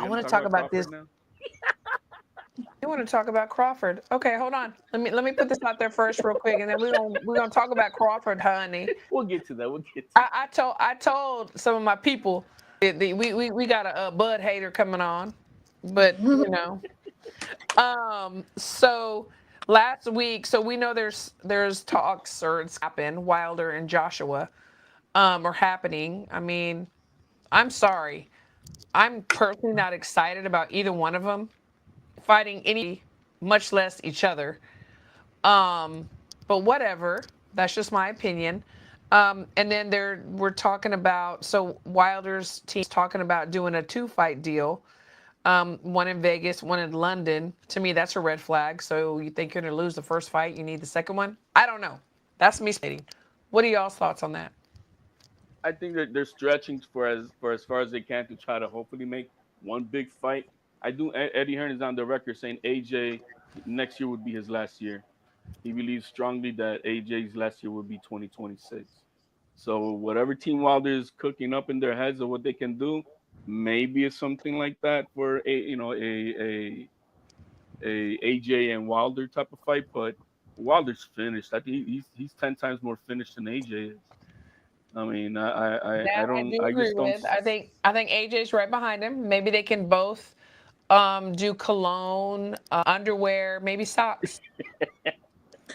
want to talk about this. Now? You want to talk about Crawford? Okay, hold on. Let me put this out there first, real quick, and then we're gonna talk about Crawford, honey. We'll get to that. We'll get to. I told some of my people that we got a Bud hater coming on, but you know, so last week, so we know there's talks or it's happened. Wilder and Joshua, are happening. I mean, I'm sorry, I'm personally not excited about either one of them fighting any, much less each other. But whatever. That's just my opinion. And then we're talking about, so Wilder's team's talking about doing a 2-fight deal. One in Vegas, one in London. To me, that's a red flag. So you think you're going to lose the first fight, you need the second one? I don't know. That's me stating. What are y'all's thoughts on that? I think that they're stretching for as far as they can to try to hopefully make one big fight. I do. Eddie Hearn is on the record saying AJ next year would be his last year. He believes strongly that AJ's last year would be 2026. So whatever Team Wilder is cooking up in their heads of what they can do, maybe it's something like that for a AJ and Wilder type of fight. But Wilder's finished. I think he's 10 times more finished than AJ is. I mean, I That I don't. do I agree just don't. with. I think AJ's right behind him. Maybe they can both do cologne, underwear, maybe socks.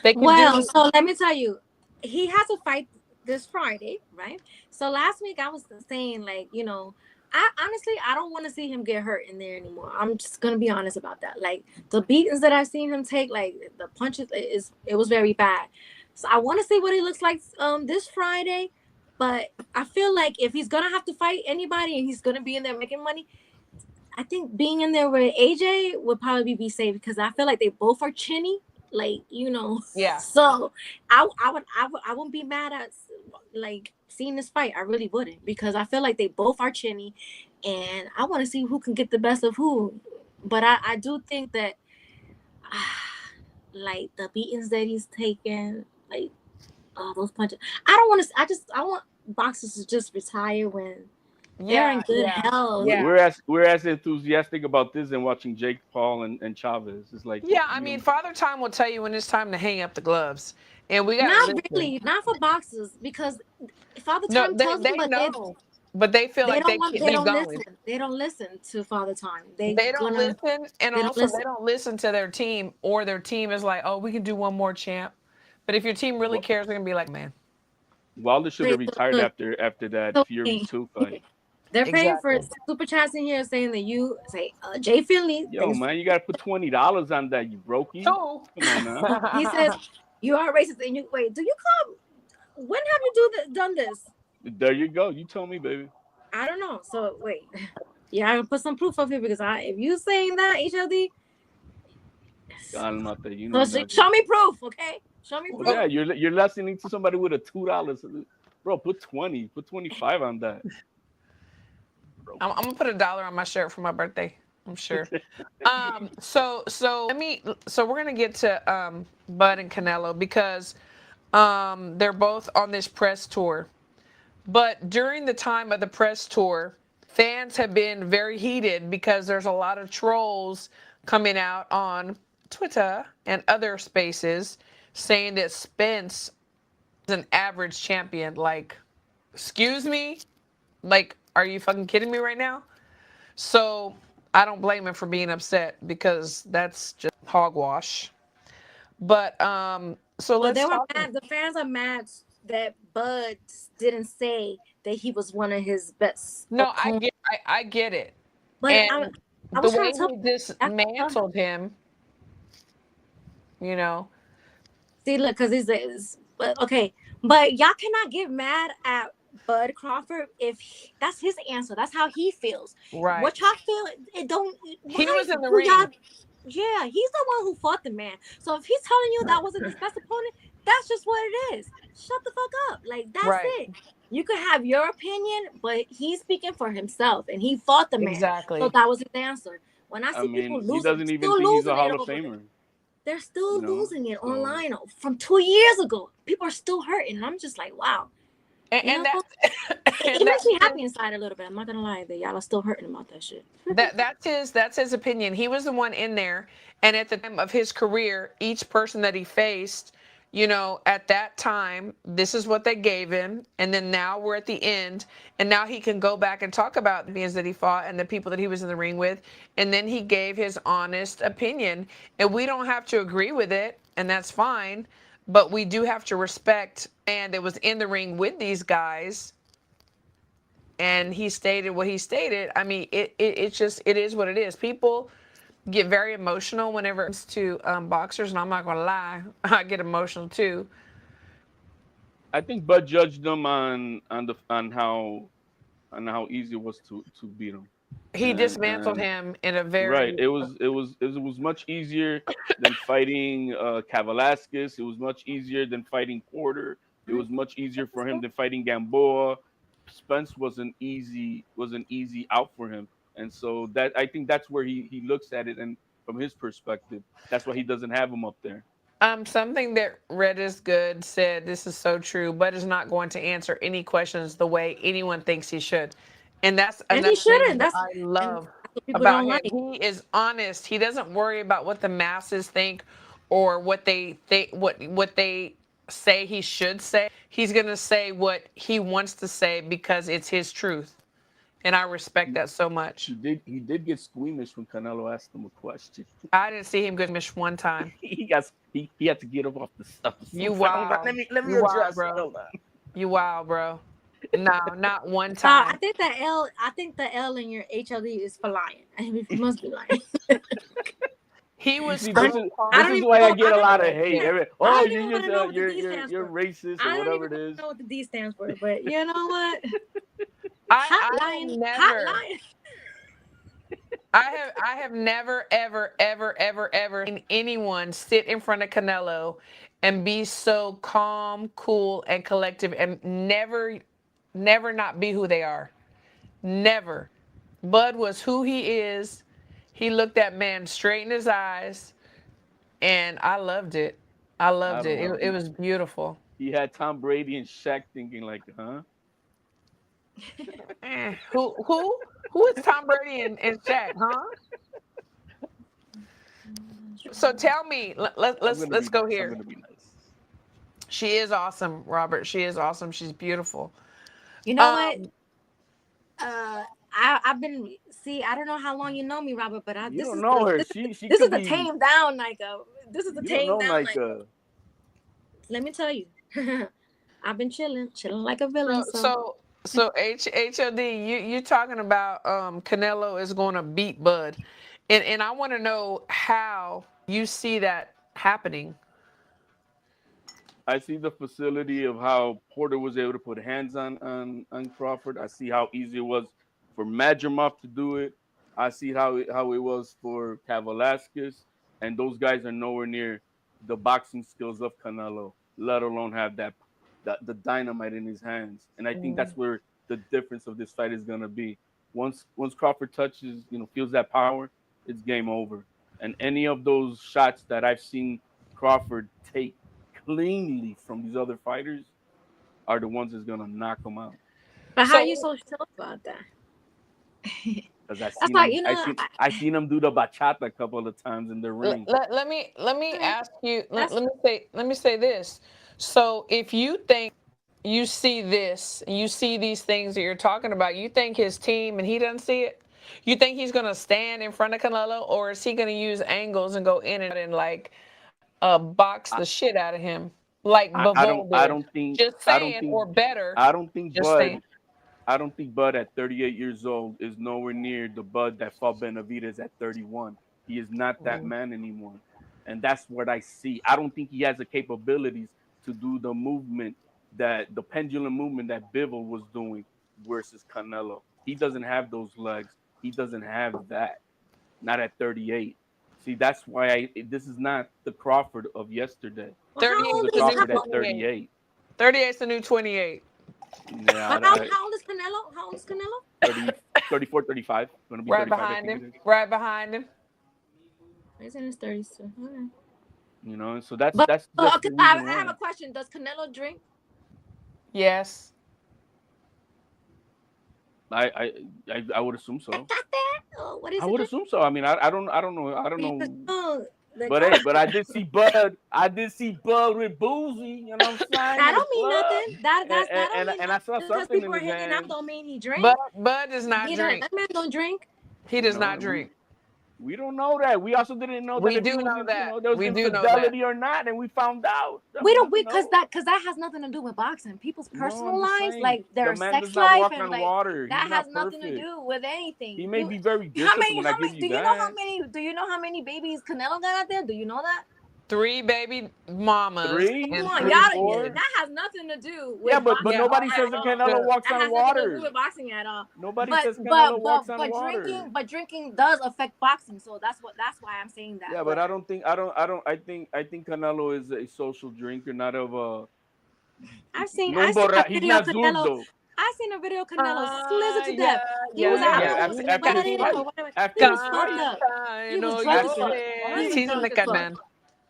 They can do. so let me tell you, he has a fight this Friday, right? So last week I was saying like, I honestly I don't want to see him get hurt in there anymore. I'm just gonna be honest about that. Like the beatings that I've seen him take, like the punches, it was very bad. So I want to see what he looks like this Friday. But I feel like if he's gonna have to fight anybody and he's gonna be in there making money, I think being in there with AJ would probably be safe because I feel like they both are chinny, like Yeah. So I wouldn't be mad at like seeing this fight. I really wouldn't because I feel like they both are chinny, and I want to see who can get the best of who. But I do think that like the beatings that he's taken, like those punches. I don't want to. I want boxers to just retire when they're in good health. Yeah. We're as enthusiastic about this than watching Jake Paul and Chavez. It's like I mean, Father Time will tell you when it's time to hang up the gloves, and we got not really, not for boxers because Father Time tells them, but they feel like they don't listen. They don't listen to Father Time. They don't listen, and also listen. they don't listen to their team, or their team is like, oh, we can do one more champ. But if your team really cares, they're gonna be like, man. Wilder should have retired after that Fury 2 fight. They're paying for super chats in here saying that you say Jay Finley. Yo, man, you gotta put $20 on that, you brokey. So, come on now. He says you are racist and you wait. Do you come? When have you done this? There you go. You told me, baby. I don't know. So wait, I can put some proof up here because if you saying that HLD, I'm not there. You know. So show me proof, okay? Show me proof. Yeah, you're listening to somebody with a $2. Bro, put 20, put 25 on that. I'm gonna put $1 on my shirt for my birthday. I'm sure. So we're gonna get to Bud and Canelo because they're both on this press tour. But during the time of the press tour, fans have been very heated because there's a lot of trolls coming out on Twitter and other spaces saying that Spence is an average champion. Like, excuse me? Like, are you fucking kidding me right now? So I don't blame him for being upset because that's just hogwash. But so But let's they were talk. mad. The fans are mad that Bud didn't say that he was one of his best No, opponents. I get it. But And I the was way trying to tell. he I, uh, dismantled him, you know. see, look, because but okay, but y'all cannot get mad at Bud Crawford if that's his answer. That's how he feels. Right. What y'all feel? It don't. He Why was in the do y'all? ring. Yeah, he's the one who fought the man. So if he's telling you that wasn't his best opponent, that's just what it is. Shut the fuck up. Like that's Right. it. You could have your opinion, but he's speaking for himself, and he fought the man. So Exactly. that was his answer. When I I see people mean, he losing, doesn't even still think he's a losing it Hall of over it. Famer. They're still You know, losing it so online from 2 years ago. People are still hurting. And I'm just like, wow. And that It and makes me that's happy inside a little bit. I'm not gonna lie that y'all are still hurting about that shit. that's his opinion. He was the one in there, and at the time of his career, each person that he faced, you know, at that time, this is what they gave him, and then now we're at the end, and now he can go back and talk about the beings that he fought and the people that he was in the ring with, and then he gave his honest opinion, and we don't have to agree with it, and that's fine, but we do have to respect and that was in the ring with these guys, and he stated what he stated. I mean, it's just, it is what it is. People get very emotional whenever it comes to boxers, and I'm not gonna lie, I get emotional too. I think Bud judged them on how easy it was to beat him, He dismantled and him in a right, very it was much easier than fighting Kavalaskas. It was much easier than fighting Porter. It was much easier for him than fighting Gamboa. Spence was an easy out for him, and so that I think that's where he looks at it, and from his perspective, that's why he doesn't have him up there. something that Red is Good said. This is so true. Bud is not going to answer any questions the way anyone thinks he should, and that's And he another thing shouldn't. that That's I and love that's what people about don't him. like. He is honest. He doesn't worry about what the masses think or what they think, what they say he should say. He's going to say what he wants to say because it's his truth, and I respect He, that so he much. did he did get squeamish when Canelo asked him a question. I didn't see him good mish one time. He had to get him off the stuff. You Hold on, wow. let me You wow, address it. bro. Hold on. You wow, bro. No, not one I time. think the L in your HLD is for lying. I mean, it must be lying. He You was see, so this is I this don't is even why I know. get a lot of hate. I Oh, don't you're even want just to know what the you're D you're stands you're for. racist or I don't whatever even it is. know what the D stands for. But you know what? I have Hot never line. I have never ever seen anyone sit in front of Canelo and be so calm, cool, and collective and never not be who they are. Never. Bud was who he is. He looked that man straight in his eyes, and I loved it. I I loved don't it. know. It was beautiful. He had Tom Brady and Shaq thinking like, huh? Who is Tom Brady and Shaq, huh? So tell me, I'm gonna let's be go nice. I'm here. gonna be nice. She is awesome, Robert. She is awesome. She's beautiful. You know what? Um, I've been I don't know how long you know me, Robert, but You don't know her. She this is could the be. tame down Nika. This is the You don't tame know down Nika. Nika. Let me tell you. I've been chilling like a villain. so HLD, you talking about Canelo is going to beat Bud, and I want to know how you see that happening. I see the facility of how Porter was able to put hands on Crawford. I see how easy it was for Madrimov to do it. I see how it was for Kavalaskas, and those guys are nowhere near the boxing skills of Canelo, let alone have the dynamite in his hands. And I think that's where the difference of this fight is gonna be. Once Crawford touches, feels that power, it's game over. And any of those shots that I've seen Crawford take cleanly from these other fighters are the ones that's gonna knock them out. But how are you So so sure about that? Because I That's seen like them, I seen them do the bachata a couple of times in the ring. let me ask you. that's Let me say this. So if you think you see this, you see these things that you're talking about, you think his team and he doesn't see it? You think he's gonna stand in front of Canelo, or is he gonna use angles and go in and like box the shit out of him like Bivol I did? don't think Just I don't saying, think or better. I don't think Just saying. Bud at 38 years old is nowhere near the Bud that fought Benavidez at 31. He is not that man anymore. And that's what I see. I don't think he has the capabilities to do the movement that the pendulum movement that Bivol was doing versus Canelo. He doesn't have those legs. He doesn't have that. Not at 38. See, that's why this is not the Crawford of yesterday. Well, This is the Crawford at 38. 38 is the new 28. Yeah, but how old is Canelo? How old is Canelo? 30, 34, 35. Going to be Right 35, behind I think him. it is. Right behind him. He's in his 30s too. Okay. You know, so that's But the I reason have why. a question. Does Canelo drink? Yes. I would assume so. Got that? Oh, what is I it? would assume so. I mean, I don't know. Oh, But I did see Bud. I did see Bud with Boozy. You know what I'm saying? that don't mean nothing. That don't mean and I saw because something people in are his hanging out hand. don't mean he drinks. Bud does not drink. That man don't drink. He does not drink. We don't know that. We also didn't know that We if do he was, know that. you know, there was We do know infidelity or not, and we found out. Because that has nothing to do with boxing. People's personal lives, like their sex life, and like water. that has nothing to do with anything. He may be very disciplined. Do you know how many babies Canelo got out there? Do you know that? 3 baby mamas. 3? Come on, 3, y'all. 4? That has nothing to do with Yeah, but boxing nobody says that Canelo walks that on has nothing to water. do with boxing at all. Nobody says Canelo walks on water. Drinking does affect boxing, so that's why I'm saying that. Yeah, but I think Canelo is a social drinker, not of a. I've seen a video of Canelo. I seen a video of Canelo slizzed to death. He was after his fight. He was fucked up. He was drunk as fuck. He's in the canal.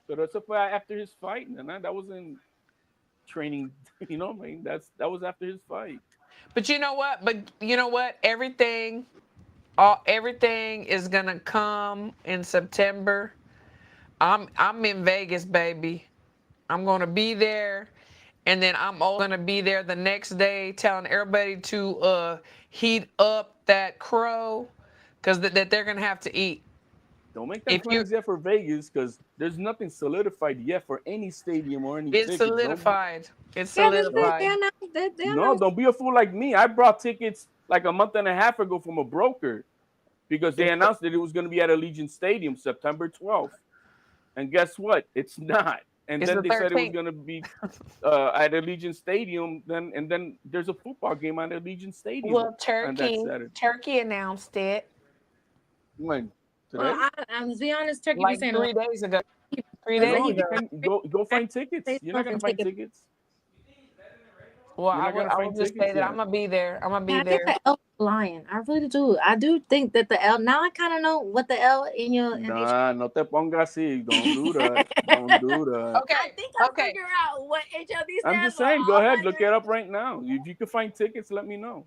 So that's after his fight, and that wasn't training. You know, I mean, that was after his fight. But you know what? Everything is gonna come in September. I'm in Vegas, baby. I'm gonna be there, and then I'm also gonna be there the next day, telling everybody to heat up that crow, because that they're gonna have to eat. Don't make that plans yet for Vegas, because there's nothing solidified yet for any stadium or any tickets. It's solidified. No, don't be a fool like me. I brought tickets like a month and a half ago from a broker because they announced that it was going to be at Allegiant Stadium September 12th. And guess what? It's not. And then they said it was going to be at Allegiant Stadium. Then there's a football game at Allegiant Stadium. Well, Turkey announced it. When? Today? Well, I'm to be honest, Turkey like 3 days ago. 3 days ago. Go find tickets. You're not gonna find tickets. Well, I will just say that I'm gonna be there. I'm gonna be there. The L lying. I really do. I do think that the L. Now I kind of know what the L in your. Nah, no te pongas así. Don't do that. Don't do that. Okay. I think I figure out what HLD stands for. I'm just saying. Go ahead. Look it up right now. If you can find tickets, let me know.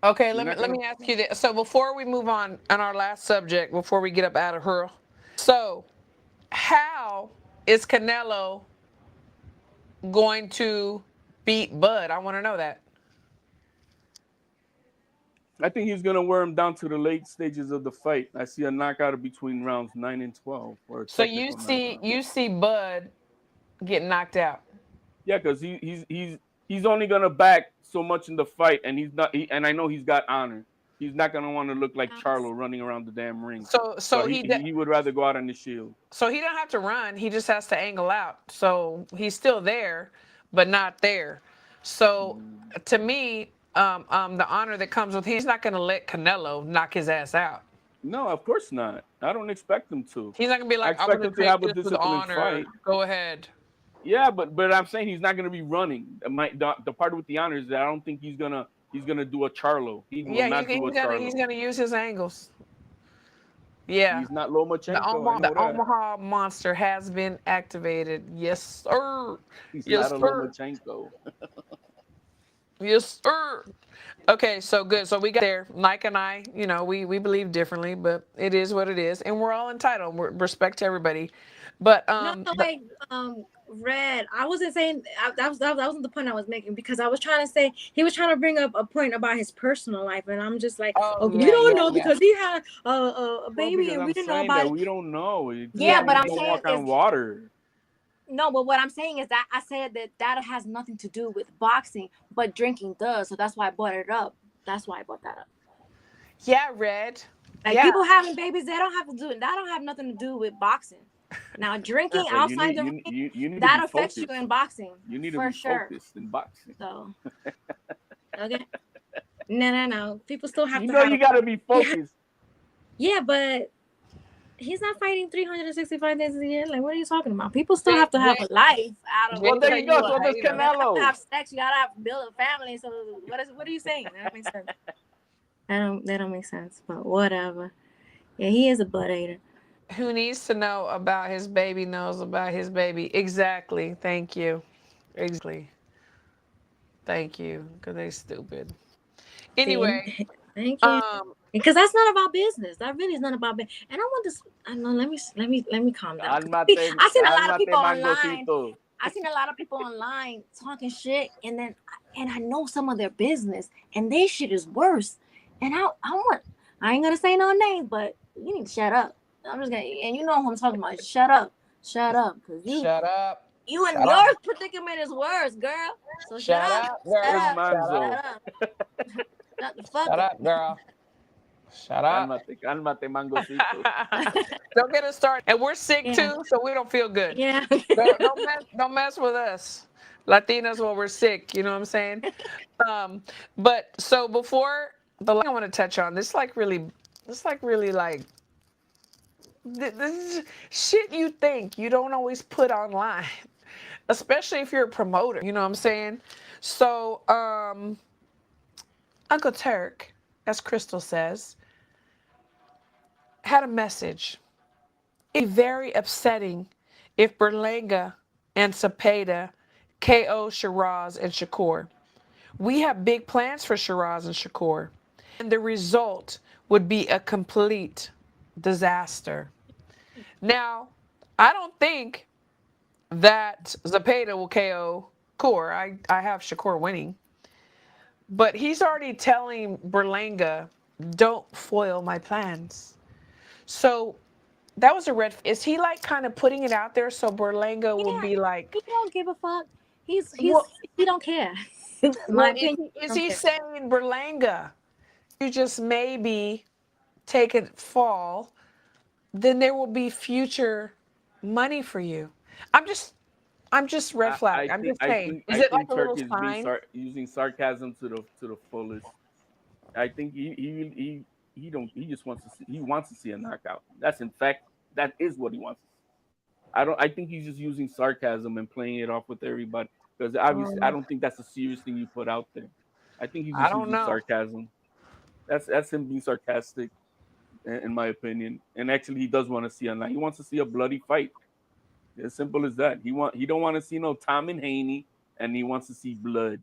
Okay, let me ask you this. So before we move on our last subject, before we get up out of here, so how is Canelo going to beat Bud? I want to know that. I think he's gonna wear him down to the late stages of the fight. I see a knockout between rounds 9 and 12. So you see Bud get knocked out. Yeah, because he's only gonna back so much in the fight, and and I know he's got honor. He's not gonna want to look like Charlo running around the damn ring. So he would rather go out on the shield. So he don't have to run. He just has to angle out. So he's still there, but not there. So to me, the honor that comes with he's not gonna let Canelo knock his ass out. No, of course not. I don't expect him to. He's not gonna be like, I'm gonna have a disciplined fight. Go ahead. Yeah, but I'm saying he's not going to be running. The part with the honor is that I don't think he's gonna do a Charlo. He will not do a Charlo. He's gonna use his angles. Yeah. He's not Lomachenko. The Omaha monster has been activated. Yes, sir. He's not a Lomachenko. Yes, sir. Okay, so good. So we got there. Mike and I, we believe differently, but it is what it is, and we're all entitled. Respect to everybody. But No, wait, Red. I wasn't saying that wasn't the point I was making, because I was trying to say he was trying to bring up a point about his personal life, and I'm just like, oh we don't know yeah. because he had a Well, baby because and we I'm didn't know saying about that it. we don't know. Yeah, but We I'm don't saying walk on water. no, but what I'm saying is that I said that has nothing to do with boxing, but drinking does. So that's why I brought it up. That's why I brought that up. Yeah, Red. Like, Yeah. people having babies, they don't have to do it. That don't have nothing to do with boxing. Now, drinking But outside the ring, you need to that be affects you focused. in boxing You need to for be sure. focused in boxing. So, okay, no. People still have You to know have. you gotta be focused. Yeah, but he's not fighting 365 days a year. Like, what are you talking about? People still have to have a life out of. Well, there you go. So does You have to Canelo. have sex. You gotta have to build a family. So what are you saying? That don't make sense. That don't make sense. But whatever. Yeah, he is a butt hater. Who needs to know about his baby knows about his baby. Exactly. Thank you. Exactly. Thank you. Because they stupid. Anyway. Thank you. Because that's not about business. That really is not about business. And I want to. I know. Let me calm down. I seen a lot of people online. I seen a lot of people online talking shit, and I know some of their business, and their shit is worse. And I ain't gonna say no names, but you need to shut up. I'm just gonna, and you know who I'm talking about. Shut up, because Shut up. You and your predicament is worse, girl. So shut up, girl. shut up, Manzo. shut up. Shut the fuck Shut up, girl. Shut up. Cálmate, mangocito. Don't get us started. And we're sick too, so we don't feel good. Yeah. Don't mess with us. Latinas when we're sick, you know what I'm saying? But so before the I want to touch on this, this is shit you think you don't always put online, especially if you're a promoter, you know what I'm saying? So Uncle Turk, as Crystal says, had a message. It'd be very upsetting if Berlanga and Cepeda KO Shiraz and Shakur. We have big plans for Shiraz and Shakur, and the result would be a complete disaster. Now, I don't think that Cepeda will KO Shakur. I have Shakur winning. But he's already telling Berlanga, don't foil my plans. So that was a red. Is he like kind of putting it out there so Berlanga will be like, he don't give a fuck. He don't care. Well, is he saying, Berlanga, you just maybe take a fall, then there will be future money for you? I'm just red flag. I'm just saying. Is it like a little sign? Using sarcasm to the fullest. I think he just wants to see a knockout. That's in fact that is what he wants. I think he's just using sarcasm and playing it off with everybody, because obviously I don't think that's a serious thing you put out there. I think he's just using sarcasm. That's him being sarcastic, in my opinion. And actually, he does want to see a night. He wants to see a bloody fight. As simple as that. He don't want to see no Tom and Haney, and he wants to see blood.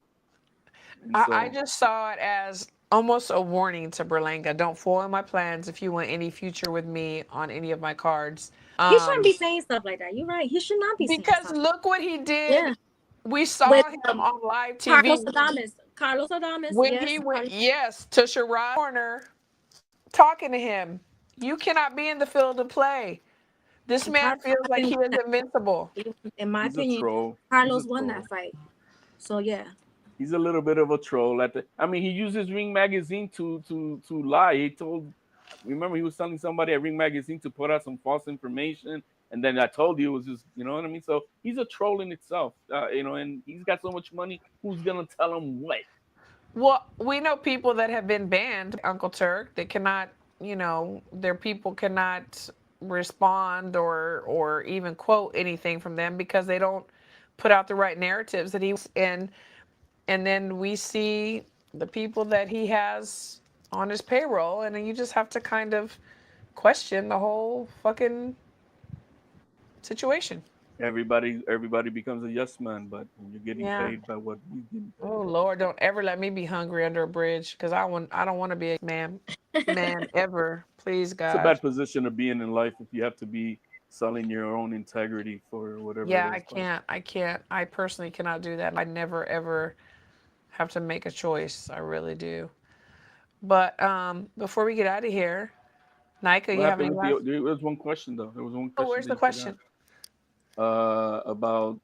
I just saw it as almost a warning to Berlanga. Don't foil my plans if you want any future with me on any of my cards. He shouldn't be saying stuff like that. You're right. He should not be saying because stuff. Look what he did. Yeah. We saw him on live TV. Carlos Adames. When he went, to Shiraz corner, talking to him. You cannot be in the field of play. This man feels like he is invincible. In my opinion, Carlos won that fight. So yeah. He's a little bit of a troll he uses Ring Magazine to lie. Remember he was telling somebody at Ring Magazine to put out some false information, and then I told you it was just, you know what I mean? So he's a troll in itself, and he's got so much money. Who's gonna tell him what? Well, we know people that have been banned, Uncle Turk. They cannot, their people cannot respond or even quote anything from them because they don't put out the right narratives that he's in. And then we see the people that he has on his payroll, and then you just have to kind of question the whole fucking situation. Everybody becomes a yes man, but when you're getting paid by what he's getting paid. Oh Lord, don't ever let me be hungry under a bridge, because I don't want to be a man ever. Please, God. It's a bad position to be in life if you have to be selling your own integrity for whatever Yeah, it I is. can't. I can't. I personally cannot do that. I never ever have to make a choice. I really do. But before we get out of here, Nika, What you have happened any with last? there was one question though. There was one Oh, question where's that the you forgot. question? About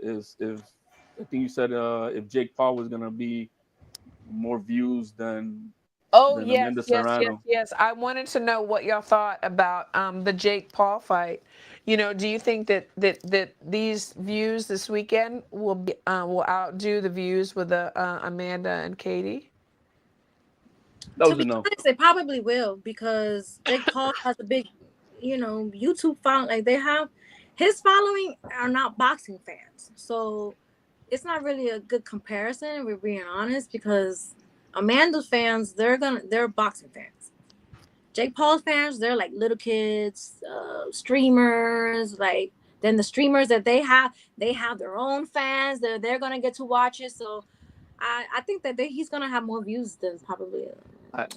is if I think you said if Jake Paul was gonna be more views Oh, than yes, Amanda yes, yes, Serrano. yes. I wanted to know what y'all thought about the Jake Paul fight. You know, do you think that these views this weekend will outdo the views with the Amanda and Katie? That To was a be no. honest, they probably will because Jake Paul has a big, YouTube following. Like they have, his following are not boxing fans, so it's not really a good comparison. We're being honest because Amanda's fans, they're boxing fans. Jake Paul's fans, they're like little kids, streamers. Like then the streamers that they have their own fans. They're gonna get to watch it. So I think that he's gonna have more views than probably.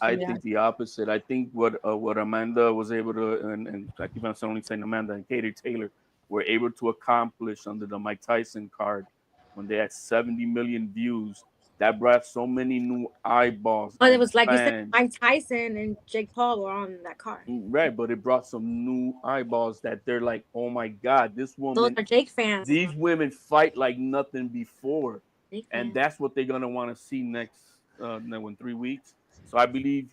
I Yeah. think the opposite. I think what Amanda was able to and I keep on only saying Amanda and Katie Taylor were able to accomplish under the Mike Tyson card when they had 70 million views. That brought so many new eyeballs But it and was like you said, fans. Mike Tyson and Jake Paul were on that card. Right, but it brought some new eyeballs that they're like, oh my God, this Those woman, are Jake fans. these women fight like nothing before. Jake And fans. that's what they're going to want to see next, in 3 weeks. So I believe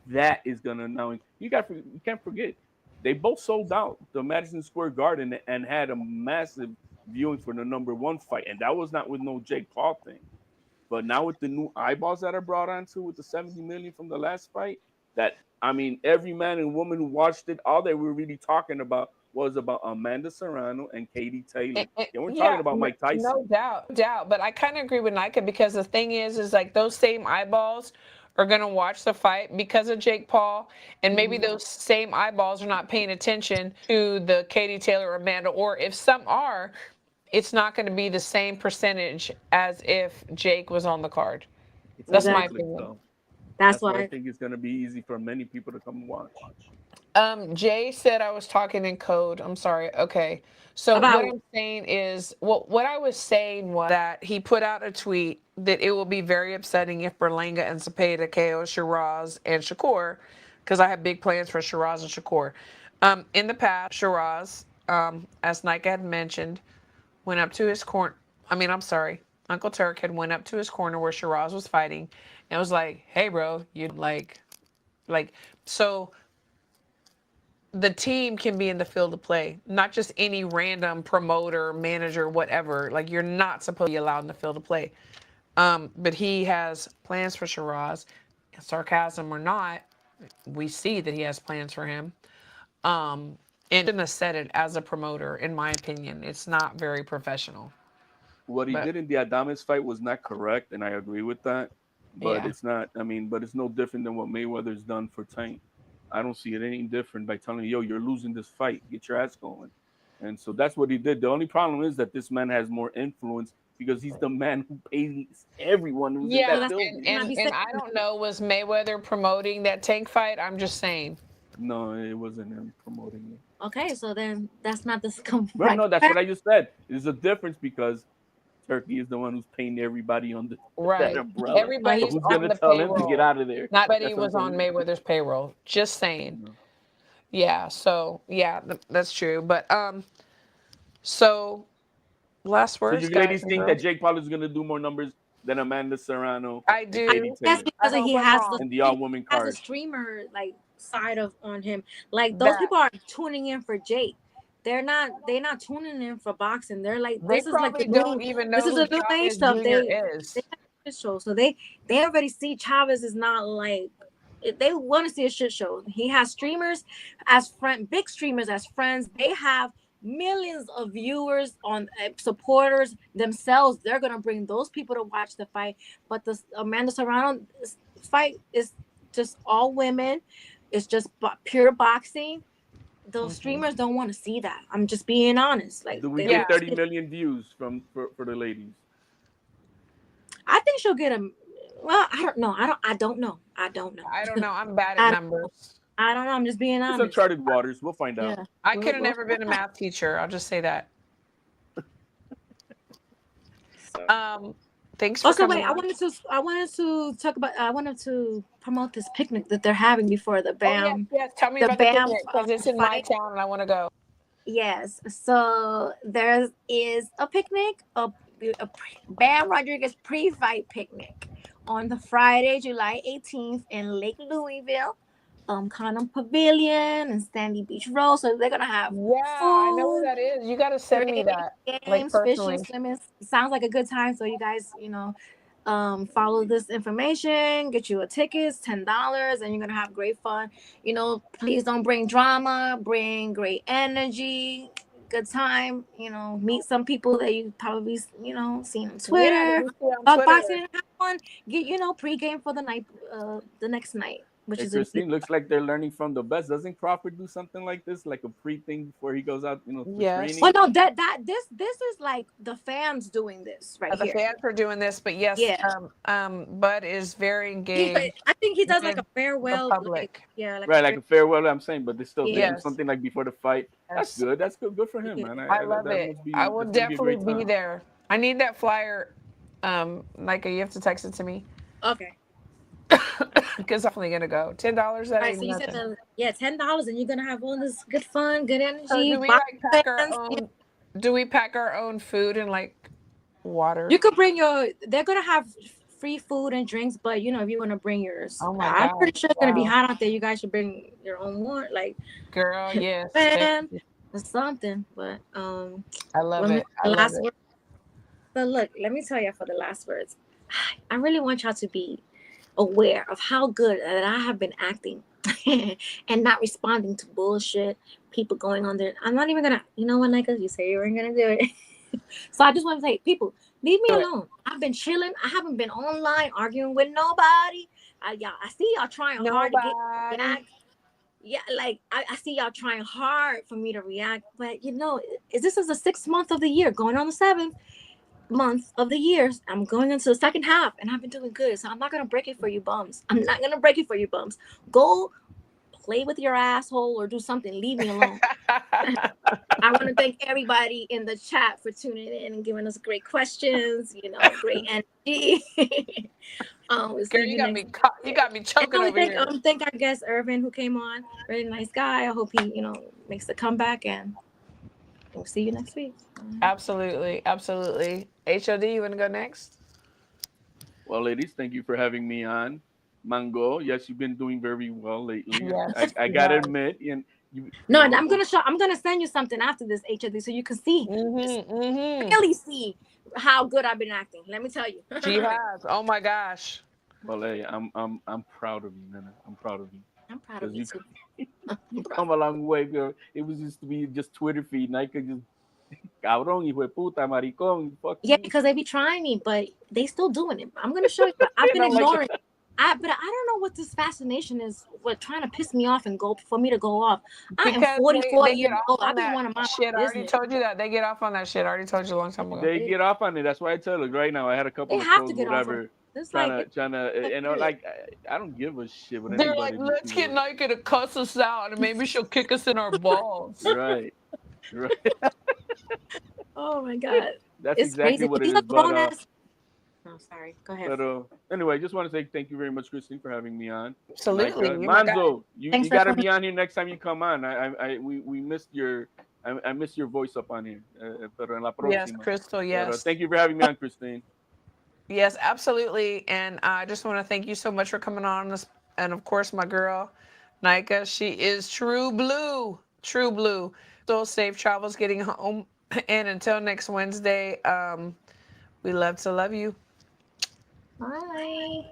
that is going to now, you can't forget, they both sold out the Madison Square Garden and had a massive viewing for the #1 fight. And that was not with no Jake Paul thing. But now with the new eyeballs that are brought onto with the 70 million from the last fight, that I mean, every man and woman who watched it, all they were really talking about was about Amanda Serrano and Katie Taylor. They weren't talking Yeah, about Mike Tyson. no doubt, doubt. But I kind of agree with Nika because the thing is like those same eyeballs are gonna watch the fight because of Jake Paul, and maybe those same eyeballs are not paying attention to the Katie Taylor or Amanda, or if some are, it's not going to be the same percentage as if Jake was on the card. It's on That's my Exactly. Netflix opinion. though. That's That's why I why. think it's gonna be easy for many people to come and watch. Jay said I was talking in code. I'm sorry. Okay. So what About I'm saying is what I was saying was that he put out a tweet that it will be very upsetting if Berlanga and Zepeda KO Shiraz and Shakur, because I have big plans for Shiraz and Shakur. In the past, Shiraz, as Nika had mentioned, went up to his corner. I mean, I'm sorry. Uncle Turk had went up to his corner where Shiraz was fighting and was like, "Hey, bro, you like so." The team can be in the field of play, not just any random promoter, manager, whatever. Like you're not supposed to be allowed in the field of play. But he has plans for Shiraz. Sarcasm or not, we see that he has plans for him. And shouldn't have said it as a promoter, in my opinion. It's not very professional. What he But did in the Adames fight was not correct, and I agree with that. But yeah. it's not. I mean, but it's no different than what Mayweather's done for Tank. I don't see it any different by telling you, yo, you're losing this fight. Get your ass going. And so that's what he did. The only problem is that this man has more influence because he's the man who pays everyone who's in well, Yeah, that that's and, building. not and be and said. I don't know, was Mayweather promoting that Tank fight? I'm just saying. No, it wasn't him promoting it. Okay, so then that's not the Right? right No, that's what comparison. I just said. There's a difference because Turkey is the one who's paying everybody on that Right. umbrella. Well, So Everybody's who's on gonna the tell him to get payroll. out of there? Not everybody That's what I'm was on saying. Mayweather's payroll. Just saying. No. Yeah, so yeah, that's true. But so last So words, you guys ladies and think that girls. Jake Paul is gonna do more numbers than Amanda Serrano I and Katie do. that's Taylor I because hope he I'm has the wrong. and the he all-woman has a card? streamer like side of on him. Like those That people are tuning in for Jake. They're not tuning in for boxing. They're like they this is like probably don't even this know is who the new age Chavez stuff. Jr. They is. have a shit show. So they already see Chavez is not like they want to see a shit show. He has streamers as friend big streamers as friends. They have millions of viewers on supporters themselves. They're gonna bring those people to watch the fight. But the Amanda Serrano fight is just all women. It's just pure boxing. Those Hmm. streamers don't want to see that. I'm just being honest. Like Do we they don't. Yeah, get 30 million views for the ladies? I think she'll get a. Well, I don't know. I don't know. I don't know. I don't know. I'm bad at I don't, numbers. I don't know. I'm just being It's honest. uncharted waters. We'll find out. Yeah. I could have never been a math teacher. I'll just say that. Thanks for Also, coming wait. on. I wanted to talk about. I wanted to promote this picnic that they're having before the BAM. Yes. Tell me The about the BAM picnic because it's in my fight. town and I want to go. Yes. So there is a picnic, a Bam Rodriguez pre-fight picnic on the Friday, July 18th in Lake Louisville, Condom Pavilion and Sandy Beach Road. So they're gonna have Yeah, I know where food, that is. You got to send me that, like games, personally. fishing, swimming. Sounds like a good time. So you guys, follow this information, get you a ticket, $10, and you're gonna have great fun. Please don't bring drama, bring great energy, good time. Meet some people that you probably seen on Twitter. Yeah, you see on Talk Twitter. boxing and have fun. Get pregame for the night, the next night. Which Hey, is Christine, looks like they're learning from the best. Doesn't Crawford do something like this, like a pre-thing before he goes out, for training? Well, no, this is like the fans doing this right The here. fans are doing this, but yes, Bud is very engaged. I think he does like a farewell, public. Like a farewell. I'm saying, but they still do Yes. something like before the fight. Yes. That's good. Good for him, man. I love it. I will definitely be there. I need that flyer, Nika. You have to text it to me. Okay. Because I'm definitely gonna go. $10. That ain't So you nothing. said $10, and you're gonna have all this good fun, good energy. So do we like pack our own? Do we pack our own food and like water? You could bring They're gonna have free food and drinks, but if you want to bring yours, Oh my God. I'm pretty sure it's gonna be hot out there. You guys should bring your own water, like girl. Yes. fan or something. But I love it. I love it. But look, let me tell you for the last words. I really want y'all to be aware of how good that I have been acting and not responding to bullshit. People going on there. I'm not even gonna. You know what, Nika? You say you weren't gonna do it. So I just want to say, people, leave me alone. I've been chilling. I haven't been online arguing with nobody. I see y'all trying hard to react. Yeah, like I see y'all trying hard for me to react, but this is the 6th month of the year, going on the 7th month of the year. I'm going into the second half, and I've been doing good. So I'm not gonna break it for you bums. Go play with your asshole or do something. Leave me alone. I want to thank everybody in the chat for tuning in and giving us great questions. Great energy. Girl, you got me choking over here. Thank our guest Irvin who came on. Really nice guy. I hope he makes the comeback, and we'll see you next week. Absolutely. HLD, you want to go next? Well, ladies, thank you for having me on. Mango, yes, you've been doing very well lately. Yes, I gotta admit, I'm gonna send you something after this, HLD, so you can see, really see how good I've been acting. Let me tell you. She has. Oh my gosh. Well, hey, I'm proud of you, Nana. I'm proud of you. I'm proud of you too. You've come a long way, girl. It was used to be just Twitter feed, and I could just cabrón, hijo de puta, maricón. Fuck yeah, you. because they be trying me, but they still doing it. I'm gonna show you. I've been ignoring. But I don't know what this fascination is. What trying to piss me off and for me to go off. I am 44 years old. I've been wanting my shit. I already business. told you that they get off on that shit. I already told you a long time ago. They get off on it. That's why I tell you right now. I had a couple They of have trolls, to get whatever. off of it. Trying to, I don't give a shit what They're anybody. like, let's get Nika to cuss us out, and maybe she'll kick us in our balls. Right. Oh my God. That's exactly what it is. No, sorry. Go ahead. But anyway, I just want to say thank you very much, Christine, for having me on. Absolutely. Manzo, you got to be on here next time you come on. We missed I missed your voice up on here. Pero en la próxima. Yes, Crystal, yes. But, thank you for having me on, Christine. Yes, absolutely. And I just want to thank you so much for coming on this. And of course, my girl, Nika, she is true blue. True blue. So safe travels getting home. And until next Wednesday, we love to love you. Bye.